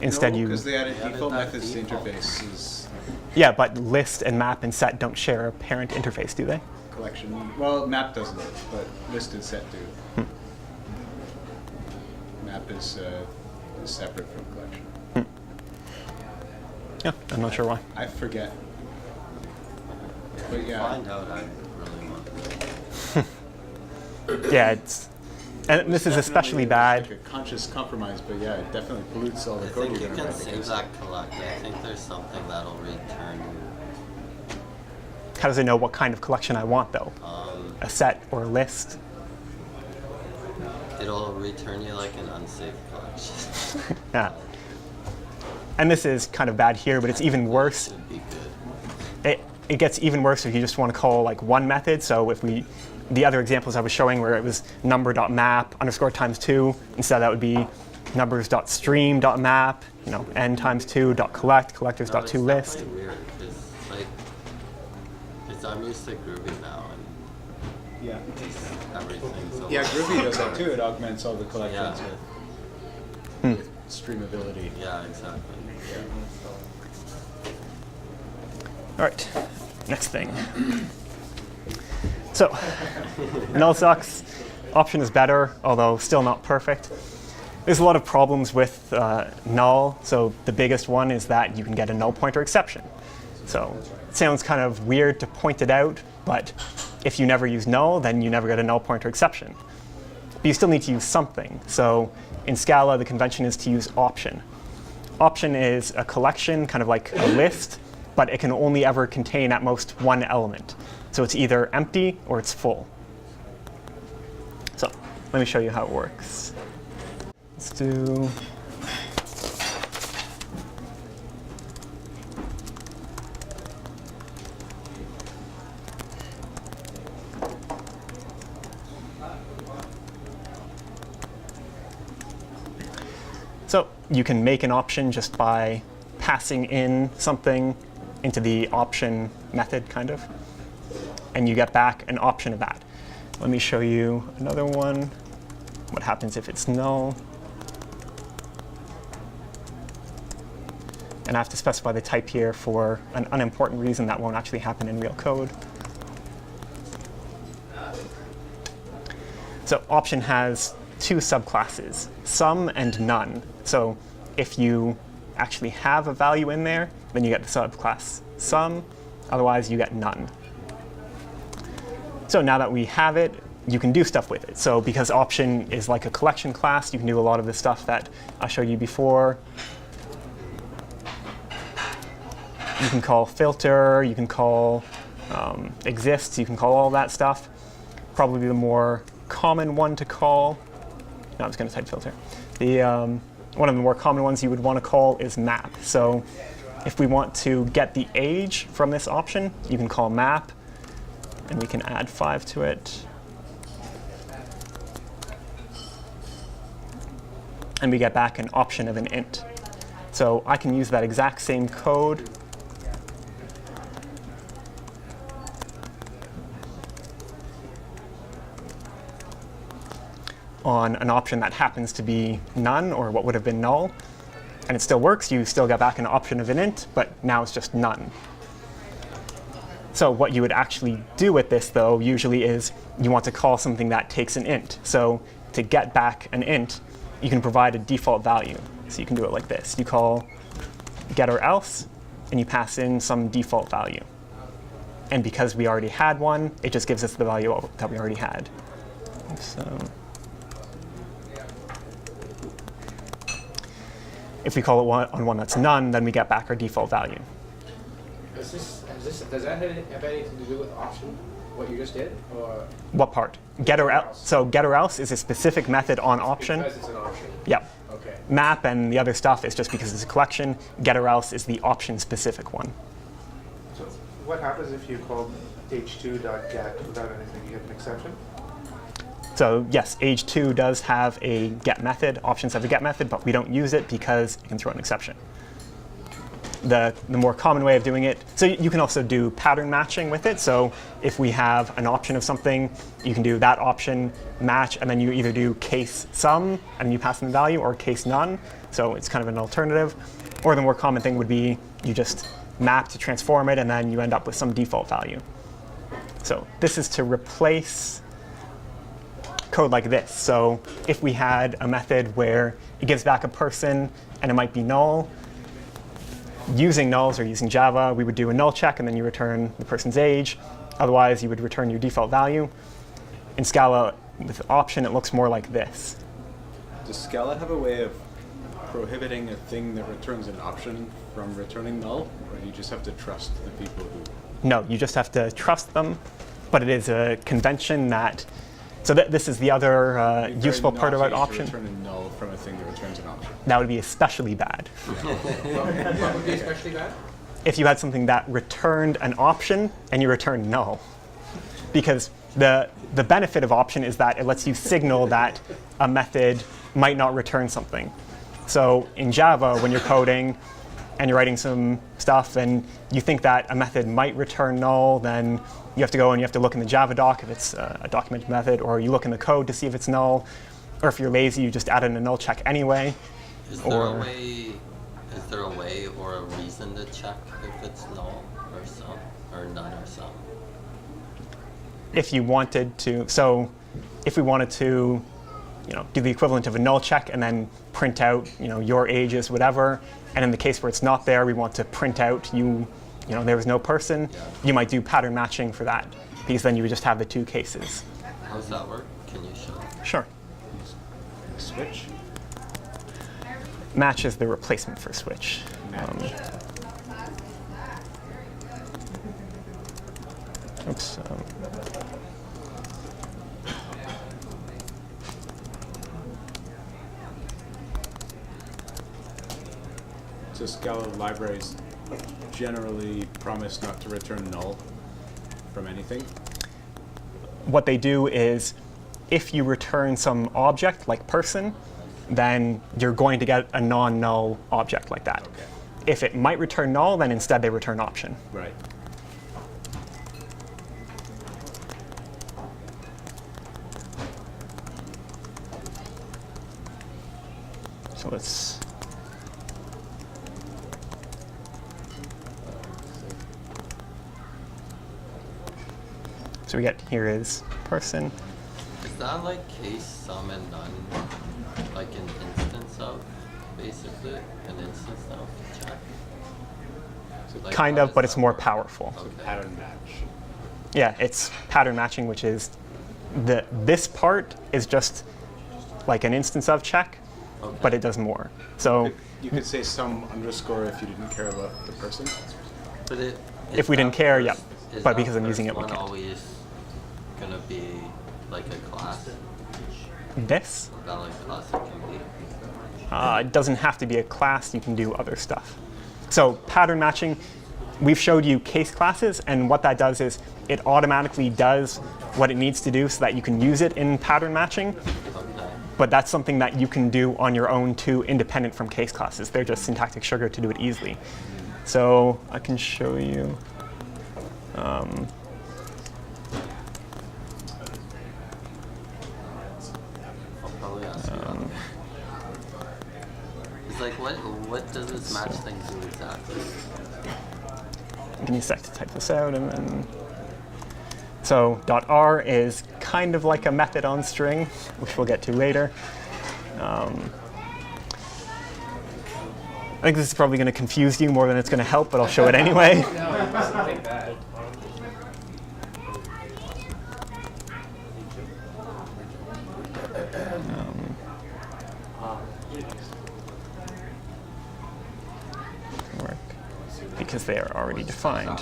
Instead, no, because they added default methods to interfaces. Yeah, but list and map and set don't share a parent interface, do they? Collection. Well, map doesn't, but list and set do. Map is separate from collection. Yeah, I'm not sure why. I forget. But yeah. Find out, I really want to. Yeah, and this is especially bad. Like a conscious compromise, but yeah, it definitely pollutes all the code you're going to write. I think you can save that collect. I think there's something that'll return you. How does it know what kind of collection I want, though? A set or a list? It'll return you like an unsafe collection. Yeah. And this is kind of bad here, but it's even worse. It gets even worse if you just want to call like one method. So if the other examples I was showing where it was number.map _ times 2, instead that would be numbers.stream.map, n times 2 .collect, collectors.toList. Weird, because I'm used to Groovy now, and yeah, everything's yeah, Groovy does that too. It augments all the collections with streamability. Yeah, exactly. Yeah. All right, next thing. So, null sucks. Option is better, although still not perfect. There's a lot of problems with null. So the biggest one is that you can get a null pointer exception. So it sounds kind of weird to point it out, but if you never use null, then you never get a null pointer exception. But you still need to use something. So in Scala, the convention is to use option. Option is a collection, kind of like a list, but it can only ever contain at most one element. So it's either empty or it's full. So let me show you how it works. Let's do So you can make an option just by passing in something into the option method, kind of. And you get back an option of that. Let me show you another one. What happens if it's null? And I have to specify the type here for an unimportant reason that won't actually happen in real code. So option has two subclasses, some and none. So if you actually have a value in there, then you get the subclass some, otherwise you get none. So now that we have it, you can do stuff with it. So because option is like a collection class, you can do a lot of the stuff that I showed you before. You can call filter, you can call exists, you can call all that stuff. Probably the more common one to call, no, I was going to type filter. One of the more common ones you would want to call is map. So if we want to get the age from this option, you can call map, and we can add 5 to it. And we get back an option of an int. So I can use that exact same code on an option that happens to be none, or what would have been null. And it still works. You still get back an option of an int, but now it's just none. So what you would actually do with this, though, usually is you want to call something that takes an int. So to get back an int, you can provide a default value. So you can do it like this. You call get or else, and you pass in some default value. And because we already had one, it just gives us the value that we already had. So if we call it on one that's none, then we get back our default value. Does that have anything to do with option, what you just did? Or What part? Get or else. So get or else is a specific method on option. because it's an option? Yep. Okay. Map and the other stuff is just because it's a collection. Get or else is the option-specific one. So what happens if you call h2.get without anything? You get an exception? So yes, age2 does have a get method. Options have a get method, but we don't use it because it can throw an exception. The more common way of doing it, so you can also do pattern matching with it. So if we have an option of something, you can do that option match, and then you either do case some, and you pass in the value, or case none. So it's kind of an alternative. Or the more common thing would be you just map to transform it, and then you end up with some default value. So this is to replace code like this. So if we had a method where it gives back a person and it might be null, using nulls or using Java, we would do a null check and then you return the person's age. Otherwise, you would return your default value. In Scala, with option, it looks more like this. Does Scala have a way of prohibiting a thing that returns an option from returning null? Or do you just have to trust the people who... No, you just have to trust them. But it is a convention that... So this is the other useful part about option. To return a null from a thing that returns an option. That would be especially bad. What would be especially bad? If you had something that returned an option and you returned null. Because the benefit of option is that it lets you signal that a method might not return something. So in Java, when you're coding and you're writing some stuff and you think that a method might return null, then you have to go and you have to look in the Java doc if it's a documented method, or you look in the code to see if it's null, or if you're lazy, you just add in a null check anyway. Is there a way or a reason to check if it's null or some, or none or some? If you wanted to, so if we wanted to, do the equivalent of a null check and then print out, your age is whatever, and in the case where it's not there, we want to print out there was no person, you might do pattern matching for that, because then you would just have the two cases. How does that work? Can you show? Sure. Switch? Match is the replacement for switch. Oops. So Scala libraries generally promise not to return null from anything? What they do is, if you return some object like person, then you're going to get a non-null object like that. Okay. If it might return null, then instead they return option. Right. So let's... So we get here is person, Is that like case, sum, and none, like an instance of, basically? An instance of check? Like Kind how of, does but it's that more work? powerful. Okay. Pattern match. Yeah, it's pattern matching, which is this part is just like an instance of check, Okay. but it does more. So You could say some underscore if you didn't care about the person. But it, if is we didn't that care, yeah. first- is But that because I'm using first it, we one can't. always gonna be like a class? This, Is that like classic can be? it doesn't have to be a class. You can do other stuff. So pattern matching, we've showed you case classes, and what that does is it automatically does what it needs to do so that you can use it in pattern matching. Okay. But that's something that you can do on your own too, independent from case classes. They're just syntactic sugar to do it easily. So I can show you. I'll probably ask you that. It's like what does this match thing do exactly? Give me a sec to type this out, and then. So .r is kind of like a method on string, which we'll get to later. I think this is probably going to confuse you more than it's going to help, but I'll show it anyway. Work because they are already defined.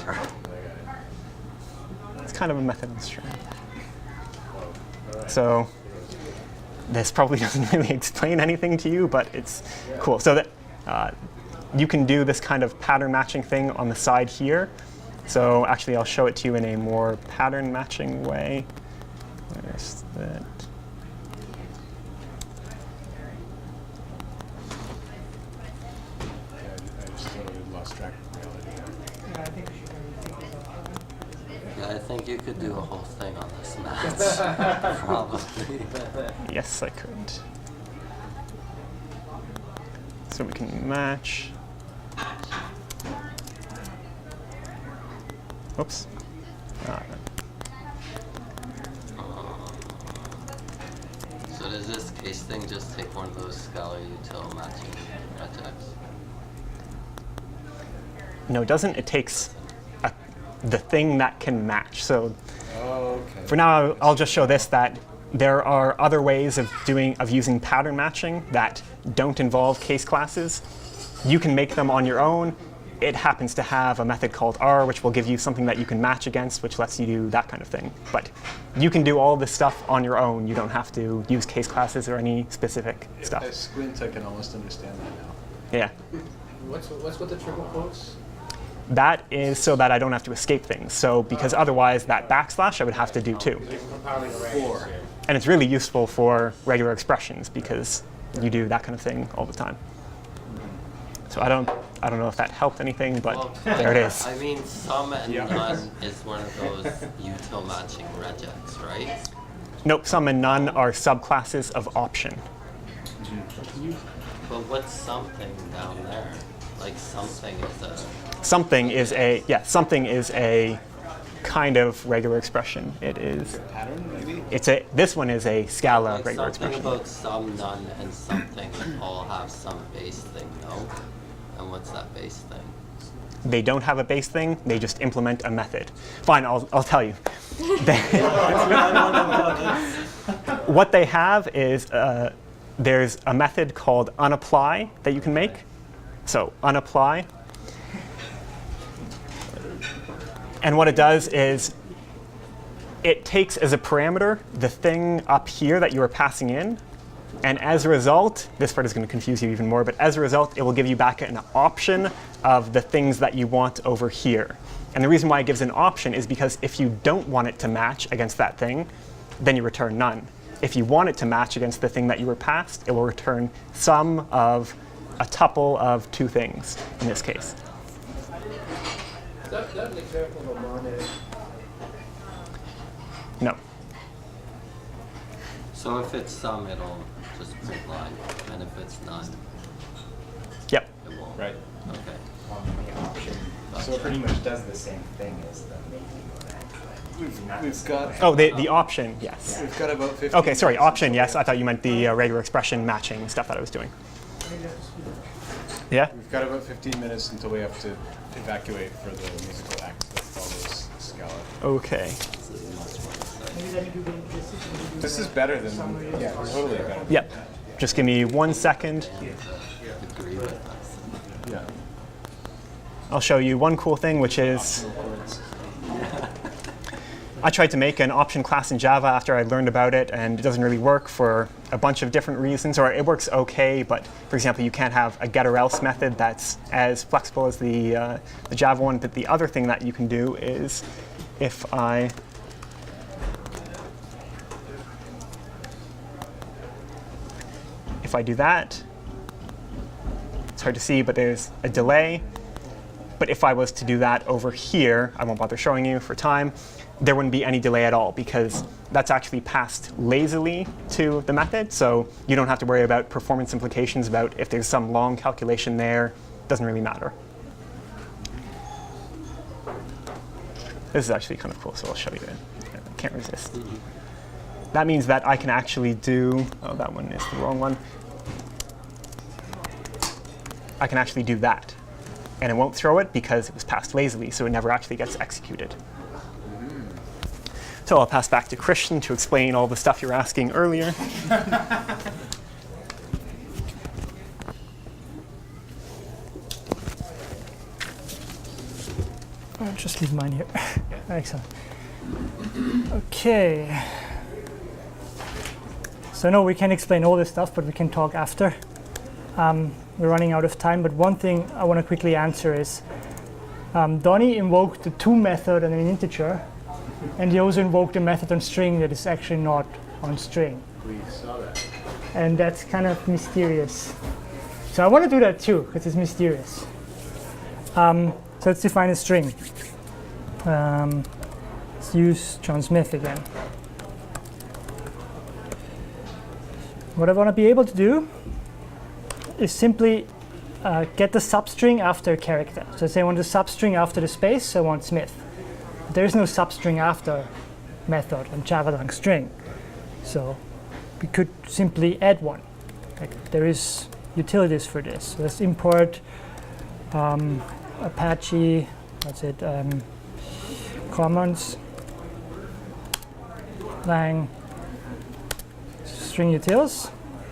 It's kind of a method on string. So this probably doesn't really explain anything to you, but it's cool. So that you can do this kind of pattern matching thing on the side here. So actually, I'll show it to you in a more pattern matching way. Where's that? I just totally lost track of reality. Yeah, I think you could do a whole thing on this match. Probably. Yes, I could. So we can match. Oops. So does this case thing just take one of those Scala util matching regex? No, it doesn't. It takes the thing that can match. So Okay. for now, I'll just show this, that there are other ways of using pattern matching that don't involve case classes. You can make them on your own. It happens to have a method called R, which will give you something that you can match against, which lets you do that kind of thing. But you can do all this stuff on your own. You don't have to use case classes or any specific stuff. If I squint, I can almost understand that now. Yeah. What's with the triple quotes? That is so that I don't have to escape things. So because otherwise that backslash I would have to do too. And it's really useful for regular expressions because you do that kind of thing all the time. So I don't know if that helped anything, but Well, there it is. I mean, sum and none is one of those util matching regex, right? Nope, some and none are subclasses of option. But what's something down there? Like something is a... Something is a kind of regular expression. It is. Pattern, maybe? This one is a Scala Like regular something expression. about some, none, and something all have some base thing, no? And what's that base thing? They don't have a base thing. They just implement a method. Fine, I'll tell you. What they have is there's a method called unapply that you can make. So unapply. And what it does is it takes as a parameter the thing up here that you are passing in. And as a result, this part is going to confuse you even more, but as a result, it will give you back an option of the things that you want over here. And the reason why it gives an option is because if you don't want it to match against that thing, then you return none. If you want it to match against the thing that you were passed, it will return sum of a tuple of two things in this case. That an example of a monad. No. So if it's sum, it'll just print line, and if it's none, Yep. it won't. Right. Okay. The option. So it pretty much does the same thing as the making monad. We've got. Oh, the option, yes. We've got about 15. Okay, sorry, option, yes. I thought you meant the regular expression matching stuff that I was doing. Yeah? We've got about 15 minutes until we have to evacuate for the musical act that follows Scala. Okay. This is better than, yeah, totally better. Yep. Just give me 1 second. Yeah. I'll show you one cool thing, which is I tried to make an option class in Java after I learned about it, and it doesn't really work for a bunch of different reasons. Or it works okay, but for example, you can't have a get or else method that's as flexible as the Java one. But the other thing that you can do is if I do that, it's hard to see, but there's a delay. But if I was to do that over here, I won't bother showing you for time, there wouldn't be any delay at all because that's actually passed lazily to the method. So you don't have to worry about performance implications about if there's some long calculation there. Doesn't really matter. This is actually kind of cool, so I'll show you it. I can't resist. That means that I can actually do, oh, that one is the wrong one. I can actually do that. And it won't throw it because it was passed lazily, so it never actually gets executed. So I'll pass back to Christian to explain all the stuff you were asking earlier. I'll just leave mine here. Excellent. OK. So no, we can explain all this stuff, but we can talk after. We're running out of time, but one thing I want to quickly answer is Donnie invoked the to method and an integer, and he also invoked a method on string that is actually not on string. We saw that. And that's kind of mysterious. So I want to do that too, because it's mysterious. So let's define a string. Let's use John Smith again. What I want to be able to do is simply get the substring after a character. So say I want the substring after the space, so I want Smith. But there is no substring after method on Java string. So we could simply add one. Like there is utilities for this. So let's import Apache, what's it, Commons, lang, string utils.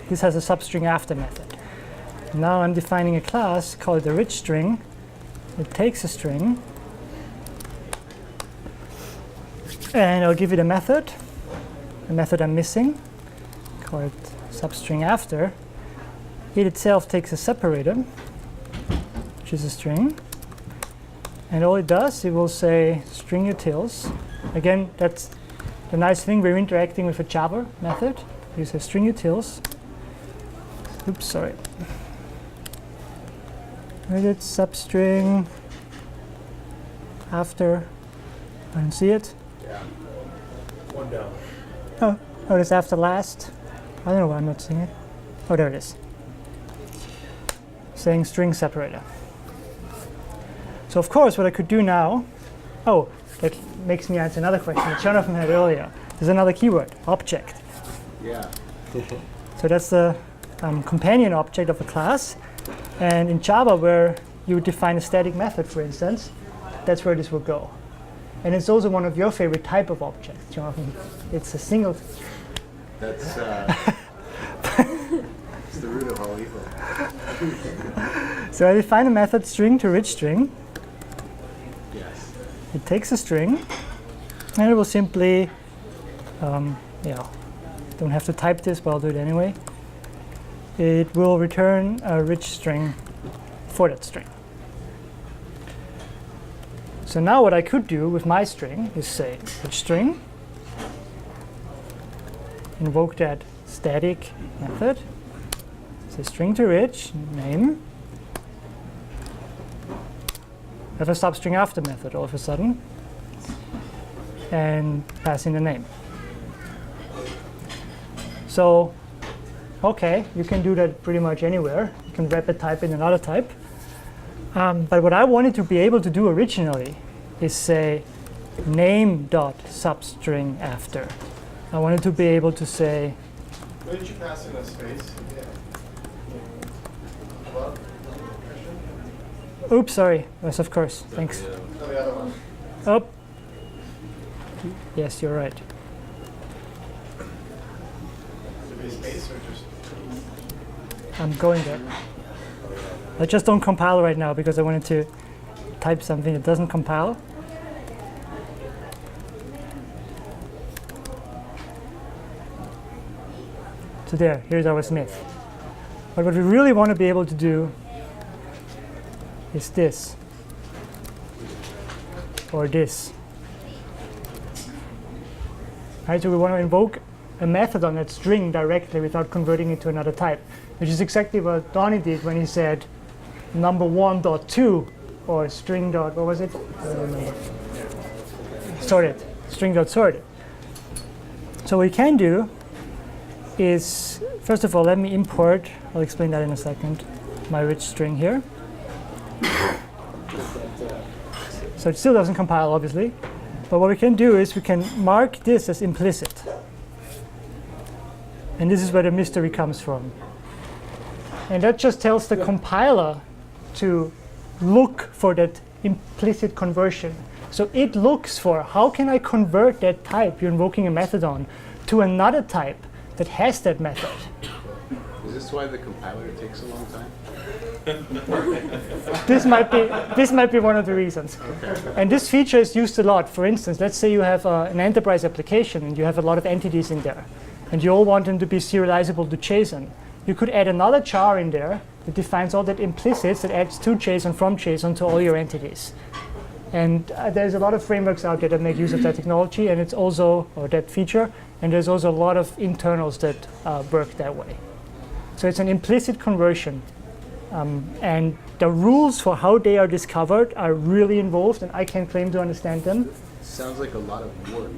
This has a substring after method. Now I'm defining a class called a rich string. It takes a string, and I'll give it a method I'm missing, called substring after. It itself takes a separator, which is a string, and all it does, it will say string utils. Again, that's the nice thing, we're interacting with a Java method. You say string utils. Oops, sorry. Edit substring after. I don't see it. Yeah. One down. Oh, it's after last. I don't know why I'm not seeing it. Oh, there it is. Saying string separator. So of course, what I could do now. Oh, that makes me answer another question that Jonathan had earlier. There's another keyword, object. Yeah. So that's the companion object of a class. And in Java, where you define a static method, for instance, that's where this will go. And it's also one of your favorite type of objects, Jonathan. It's a single. That's it's the root of all evil. So I define a method string to rich string. Yes. It takes a string, and it will simply, don't have to type this, but I'll do it anyway. It will return a rich string for that string. So now what I could do with my string is say rich string, invoke that static method, say string to rich, name, have a substring after method all of a sudden, and pass in the name. So okay, you can do that pretty much anywhere. You can wrap a type in another type. But what I wanted to be able to do originally is say name dot substring after. I wanted to be able to say, Why did you pass in a space? oops, sorry. Yes, of course. Thanks. No, the other one. Oh. Yes, you're right. Should be space or just? I'm going there. I just don't compile right now because I wanted to type something that doesn't compile. So there, here's our Smith. But what we really want to be able to do is this, or this. Right, so we want to invoke a method on that string directly without converting it to another type, which is exactly what Donnie did when he said number1.2 or string dot, what was it? Sorted, string dot sorted. So what we can do is, first of all, let me import, I'll explain that in a second, my rich string here. So it still doesn't compile, obviously. But what we can do is we can mark this as implicit. And this is where the mystery comes from. And that just tells the compiler to look for that implicit conversion. So it looks for, how can I convert that type you're invoking a method on to another type that has that method? Is this why the compiler takes a long time? This might be one of the reasons. Okay. And this feature is used a lot. For instance, let's say you have an enterprise application and you have a lot of entities in there, and you all want them to be serializable to JSON. You could add another char in there that defines all that implicits, that adds to JSON from JSON to all your entities. And there's a lot of frameworks out there that make use of that technology, and it's also, or that feature, and there's also a lot of internals that work that way. So it's an implicit conversion. And the rules for how they are discovered are really involved, and I can't claim to understand them. Sounds like a lot of work.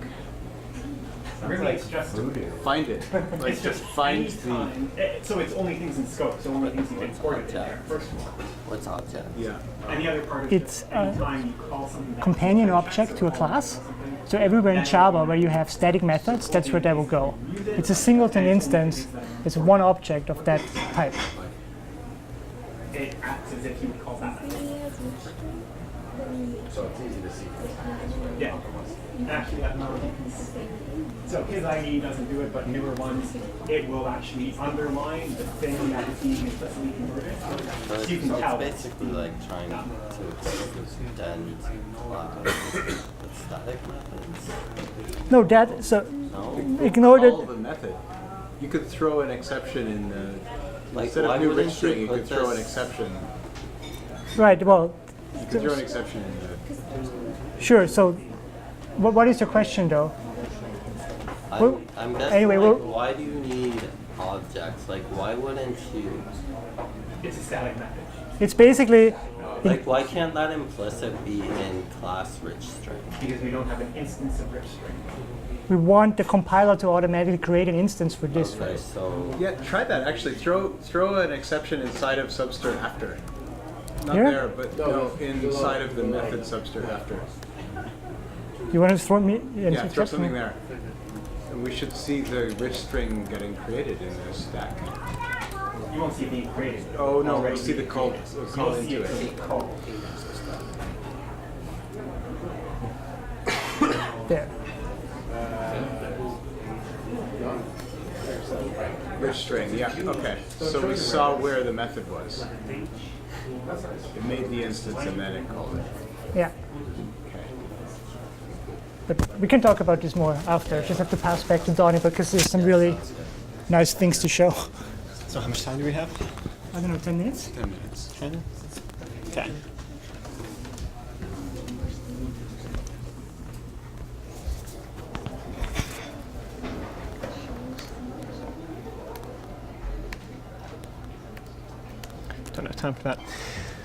Really, it's just Find it. Like it's just find anytime. So it's only things in scope. So only things you've imported in there. First of all. What's object? Yeah. And the other part is It's just anytime you call something that companion object to a class. So everywhere in Java where you have static methods, that's where they will go. It's a singleton instance. It's one object of that type. it acts as if you would call that. So it's easy to see. Yeah. Actually, so his ID doesn't do it, but newer ones, it will actually underline the thing that is being implicitly converted. So So you can tell. it's basically like trying to extend with static methods. No, that, so No? ignore Follow that. the method. You could throw an exception in the, Like, instead why of new wouldn't rich string, you you could put throw an this- exception. Right, well, You could throw an exception in the, sure. So what is your question, though? Well, I'm guessing, anyway, like, we'll- why do you need objects? Like, why wouldn't you? It's a static method. It's basically, Like, why can't that implicit be in class rich string? Because we don't have an instance of rich string. we want the compiler to automatically create an instance for this Okay, first. so yeah, try that actually. Throw an exception inside of substr after. Not Here? there, but no, inside of the method substr after. You want to throw me an Yeah, throw exception? something there. And we should see the rich string getting created in the stack. You won't see it being created. Oh no, Already we'll see the being call, created. we'll You'll call see into it being it. called. There. Rich string, yeah, okay. So we saw where the method was. It made the instance and then it called it. Yeah. Okay. But we can talk about this more after. Just have to pass back to Donnie because there's some really nice things to show. So how much time do we have? I don't know, 10 minutes? 10 minutes. 10? Okay. Don't have time for that.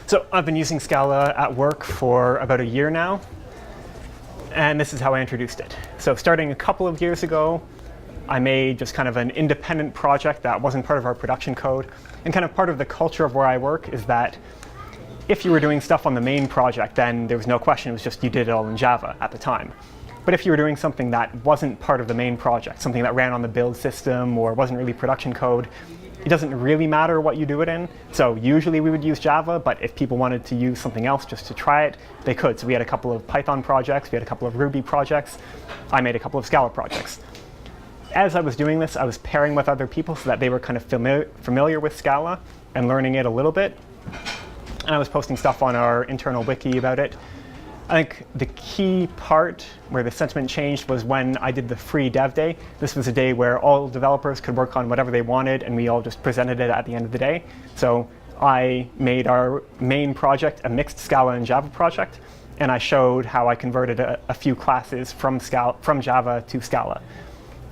So I've been using Scala at work for about a year now. And this is how I introduced it. So starting a couple of years ago, I made just kind of an independent project that wasn't part of our production code. And kind of part of the culture of where I work is that if you were doing stuff on the main project, then there was no question, it was just you did it all in Java at the time. But if you were doing something that wasn't part of the main project, something that ran on the build system or wasn't really production code, it doesn't really matter what you do it in. So usually we would use Java, but if people wanted to use something else just to try it, they could. So we had a couple of Python projects, we had a couple of Ruby projects, I made a couple of Scala projects. As I was doing this, I was pairing with other people so that they were kind of familiar with Scala and learning it a little bit. And I was posting stuff on our internal wiki about it. I think the key part where the sentiment changed was when I did the free dev day. This was a day where all developers could work on whatever they wanted, and we all just presented it at the end of the day. So I made our main project a mixed Scala and Java project, and I showed how I converted a few classes from Java to Scala.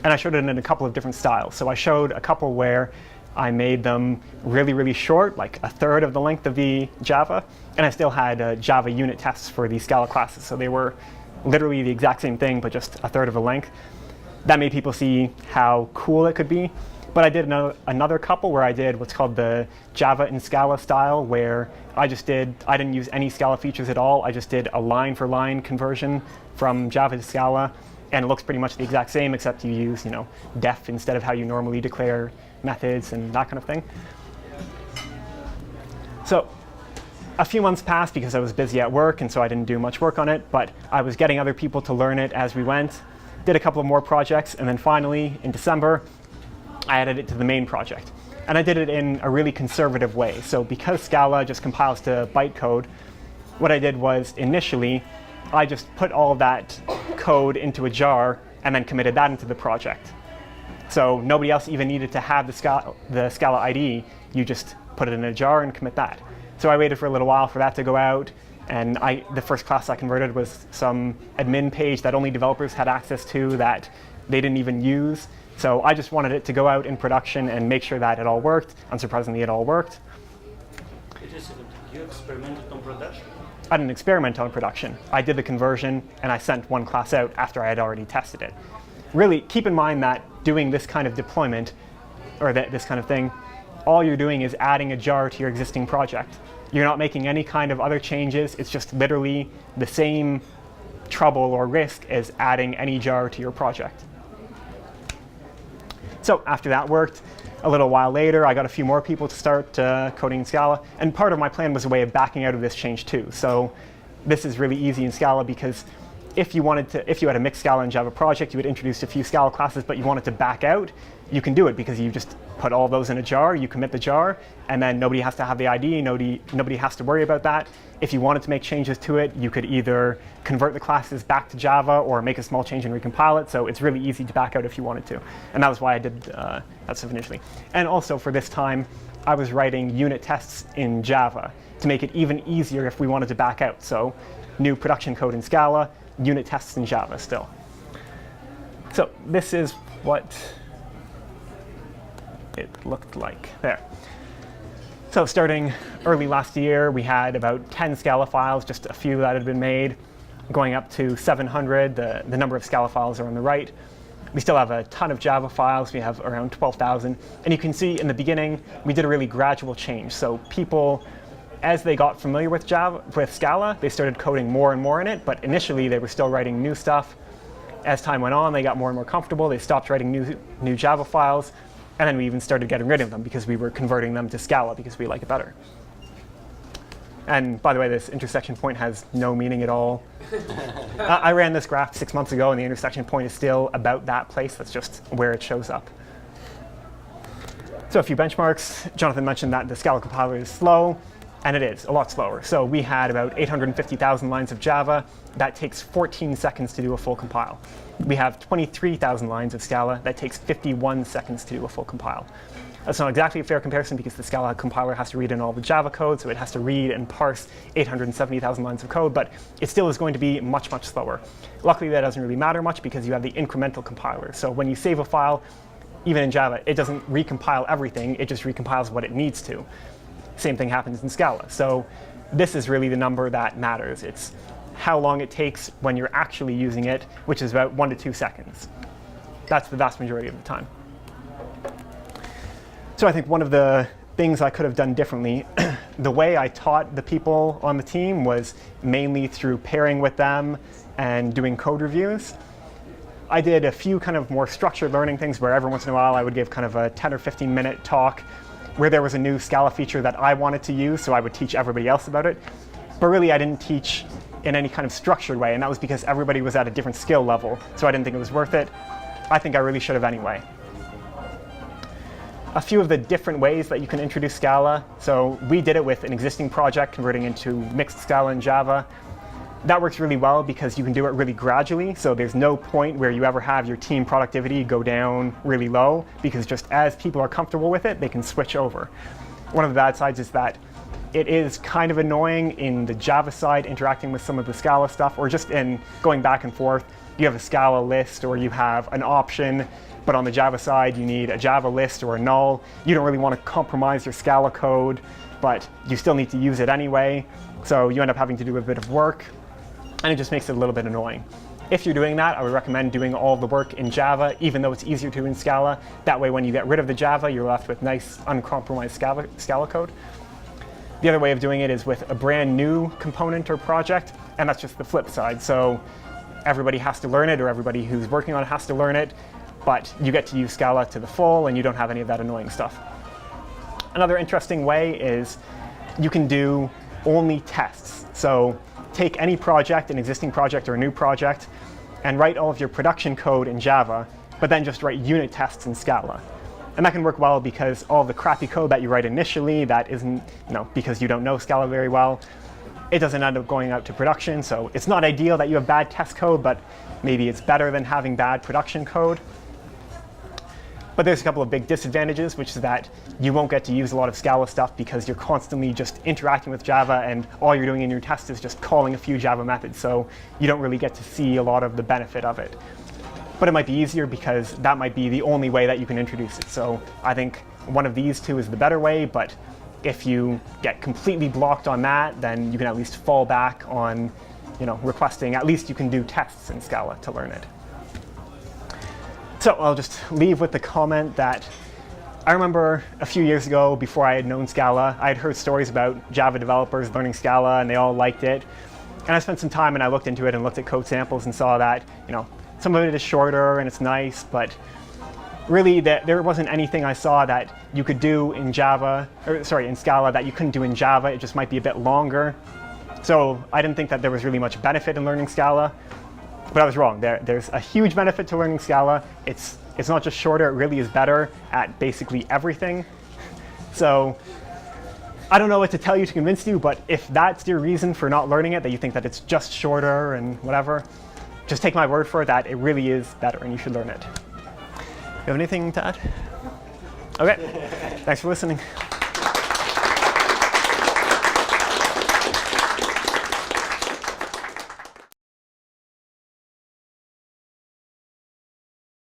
And I showed it in a couple of different styles. So I showed a couple where I made them really, really short, like a third of the length of the Java, and I still had Java unit tests for the Scala classes. So they were literally the exact same thing, but just a third of the length. That made people see how cool it could be. But I did another couple where I did what's called the Java and Scala style, where I didn't use any Scala features at all. I just did a line-for-line conversion from Java to Scala, and it looks pretty much the exact same, except you use, def instead of how you normally declare methods and that kind of thing. So a few months passed because I was busy at work, and so I didn't do much work on it, but I was getting other people to learn it as we went, did a couple of more projects, and then finally, in December, I added it to the main project. And I did it in a really conservative way. So because Scala just compiles to bytecode, what I did was initially, I just put all of that code into a jar and then committed that into the project. So nobody else even needed to have the Scala IDE. You just put it in a jar and commit that. So I waited for a little while for that to go out, and the first class I converted was some admin page that only developers had access to that they didn't even use. So I just wanted it to go out in production and make sure that it all worked. Unsurprisingly, it all worked. You experimented on production? I didn't experiment on production. I did the conversion, and I sent one class out after I had already tested it. Really, keep in mind that doing this kind of deployment, or this kind of thing, all you're doing is adding a jar to your existing project. You're not making any kind of other changes. It's just literally the same trouble or risk as adding any jar to your project. So after that worked, a little while later, I got a few more people to start coding in Scala. And part of my plan was a way of backing out of this change too. So this is really easy in Scala because if you had a mixed Scala and Java project, you would introduce a few Scala classes, but you wanted to back out, you can do it because you just put all those in a jar, you commit the jar, and then nobody has to have the ID, nobody has to worry about that. If you wanted to make changes to it, you could either convert the classes back to Java or make a small change and recompile it, so it's really easy to back out if you wanted to. And that was why I did that stuff initially. And also for this time, I was writing unit tests in Java to make it even easier if we wanted to back out. So new production code in Scala, unit tests in Java still. So this is what it looked like there. So starting early last year, we had about 10 Scala files, just a few that had been made, going up to 700. The number of Scala files are on the right. We still have a ton of Java files. We have around 12,000. And you can see in the beginning, we did a really gradual change. So people, as they got familiar with Scala, they started coding more and more in it. But initially, they were still writing new stuff. As time went on, they got more and more comfortable. They stopped writing new Java files. And then we even started getting rid of them because we were converting them to Scala because we like it better. And by the way, this intersection point has no meaning at all. I ran this graph 6 months ago, and the intersection point is still about that place. That's just where it shows up. So a few benchmarks. Jonathan mentioned that the Scala compiler is slow, and it is a lot slower. So we had about 850,000 lines of Java. That takes 14 seconds to do a full compile. We have 23,000 lines of Scala. That takes 51 seconds to do a full compile. That's not exactly a fair comparison because the Scala compiler has to read in all the Java code, so it has to read and parse 870,000 lines of code, but it still is going to be much, much slower. Luckily, that doesn't really matter much because you have the incremental compiler. So when you save a file, even in Java, it doesn't recompile everything, it just recompiles what it needs to. Same thing happens in Scala. So this is really the number that matters. It's how long it takes when you're actually using it, which is about 1 to 2 seconds. That's the vast majority of the time. So I think one of the things I could have done differently, the way I taught the people on the team was mainly through pairing with them and doing code reviews. I did a few kind of more structured learning things where every once in a while I would give kind of a 10 or 15 minute talk where there was a new Scala feature that I wanted to use, so I would teach everybody else about it. But really I didn't teach in any kind of structured way, and that was because everybody was at a different skill level, so I didn't think it was worth it. I think I really should have anyway. A few of the different ways that you can introduce Scala. So we did it with an existing project converting into mixed Scala and Java. That works really well because you can do it really gradually, so there's no point where you ever have your team productivity go down really low, because just as people are comfortable with it, they can switch over. One of the bad sides is that it is kind of annoying in the Java side interacting with some of the Scala stuff, or just in going back and forth. You have a Scala list or you have an option, but on the Java side you need a Java list or a null. You don't really want to compromise your Scala code, but you still need to use it anyway, so you end up having to do a bit of work, and it just makes it a little bit annoying. If you're doing that, I would recommend doing all the work in Java, even though it's easier to in Scala. That way when you get rid of the Java, you're left with nice, uncompromised Scala code. The other way of doing it is with a brand new component or project, and that's just the flip side. So everybody has to learn it, or everybody who's working on it has to learn it, but you get to use Scala to the full, and you don't have any of that annoying stuff. Another interesting way is you can do only tests. So take any project, an existing project or a new project, and write all of your production code in Java, but then just write unit tests in Scala. And that can work well because all the crappy code that you write initially that isn't, because you don't know Scala very well, it doesn't end up going out to production. So it's not ideal that you have bad test code, but maybe it's better than having bad production code. But there's a couple of big disadvantages, which is that you won't get to use a lot of Scala stuff because you're constantly just interacting with Java, and all you're doing in your test is just calling a few Java methods, so you don't really get to see a lot of the benefit of it. But it might be easier because that might be the only way that you can introduce it. So I think one of these two is the better way, but if you get completely blocked on that, then you can at least fall back on requesting, at least you can do tests in Scala to learn it. So I'll just leave with the comment that I remember a few years ago, before I had known Scala, I had heard stories about Java developers learning Scala and they all liked it. And I spent some time and I looked into it and looked at code samples and saw that, some of it is shorter and it's nice, but really there wasn't anything I saw that you could do in Scala that you couldn't do in Java. It just might be a bit longer. So I didn't think that there was really much benefit in learning Scala. But I was wrong. There's a huge benefit to learning Scala. It's not just shorter, it really is better at basically everything. So I don't know what to tell you to convince you, but if that's your reason for not learning it, that you think that it's just shorter and whatever, just take my word for it that it really is better and you should learn it. You have anything to add? Okay, thanks for listening.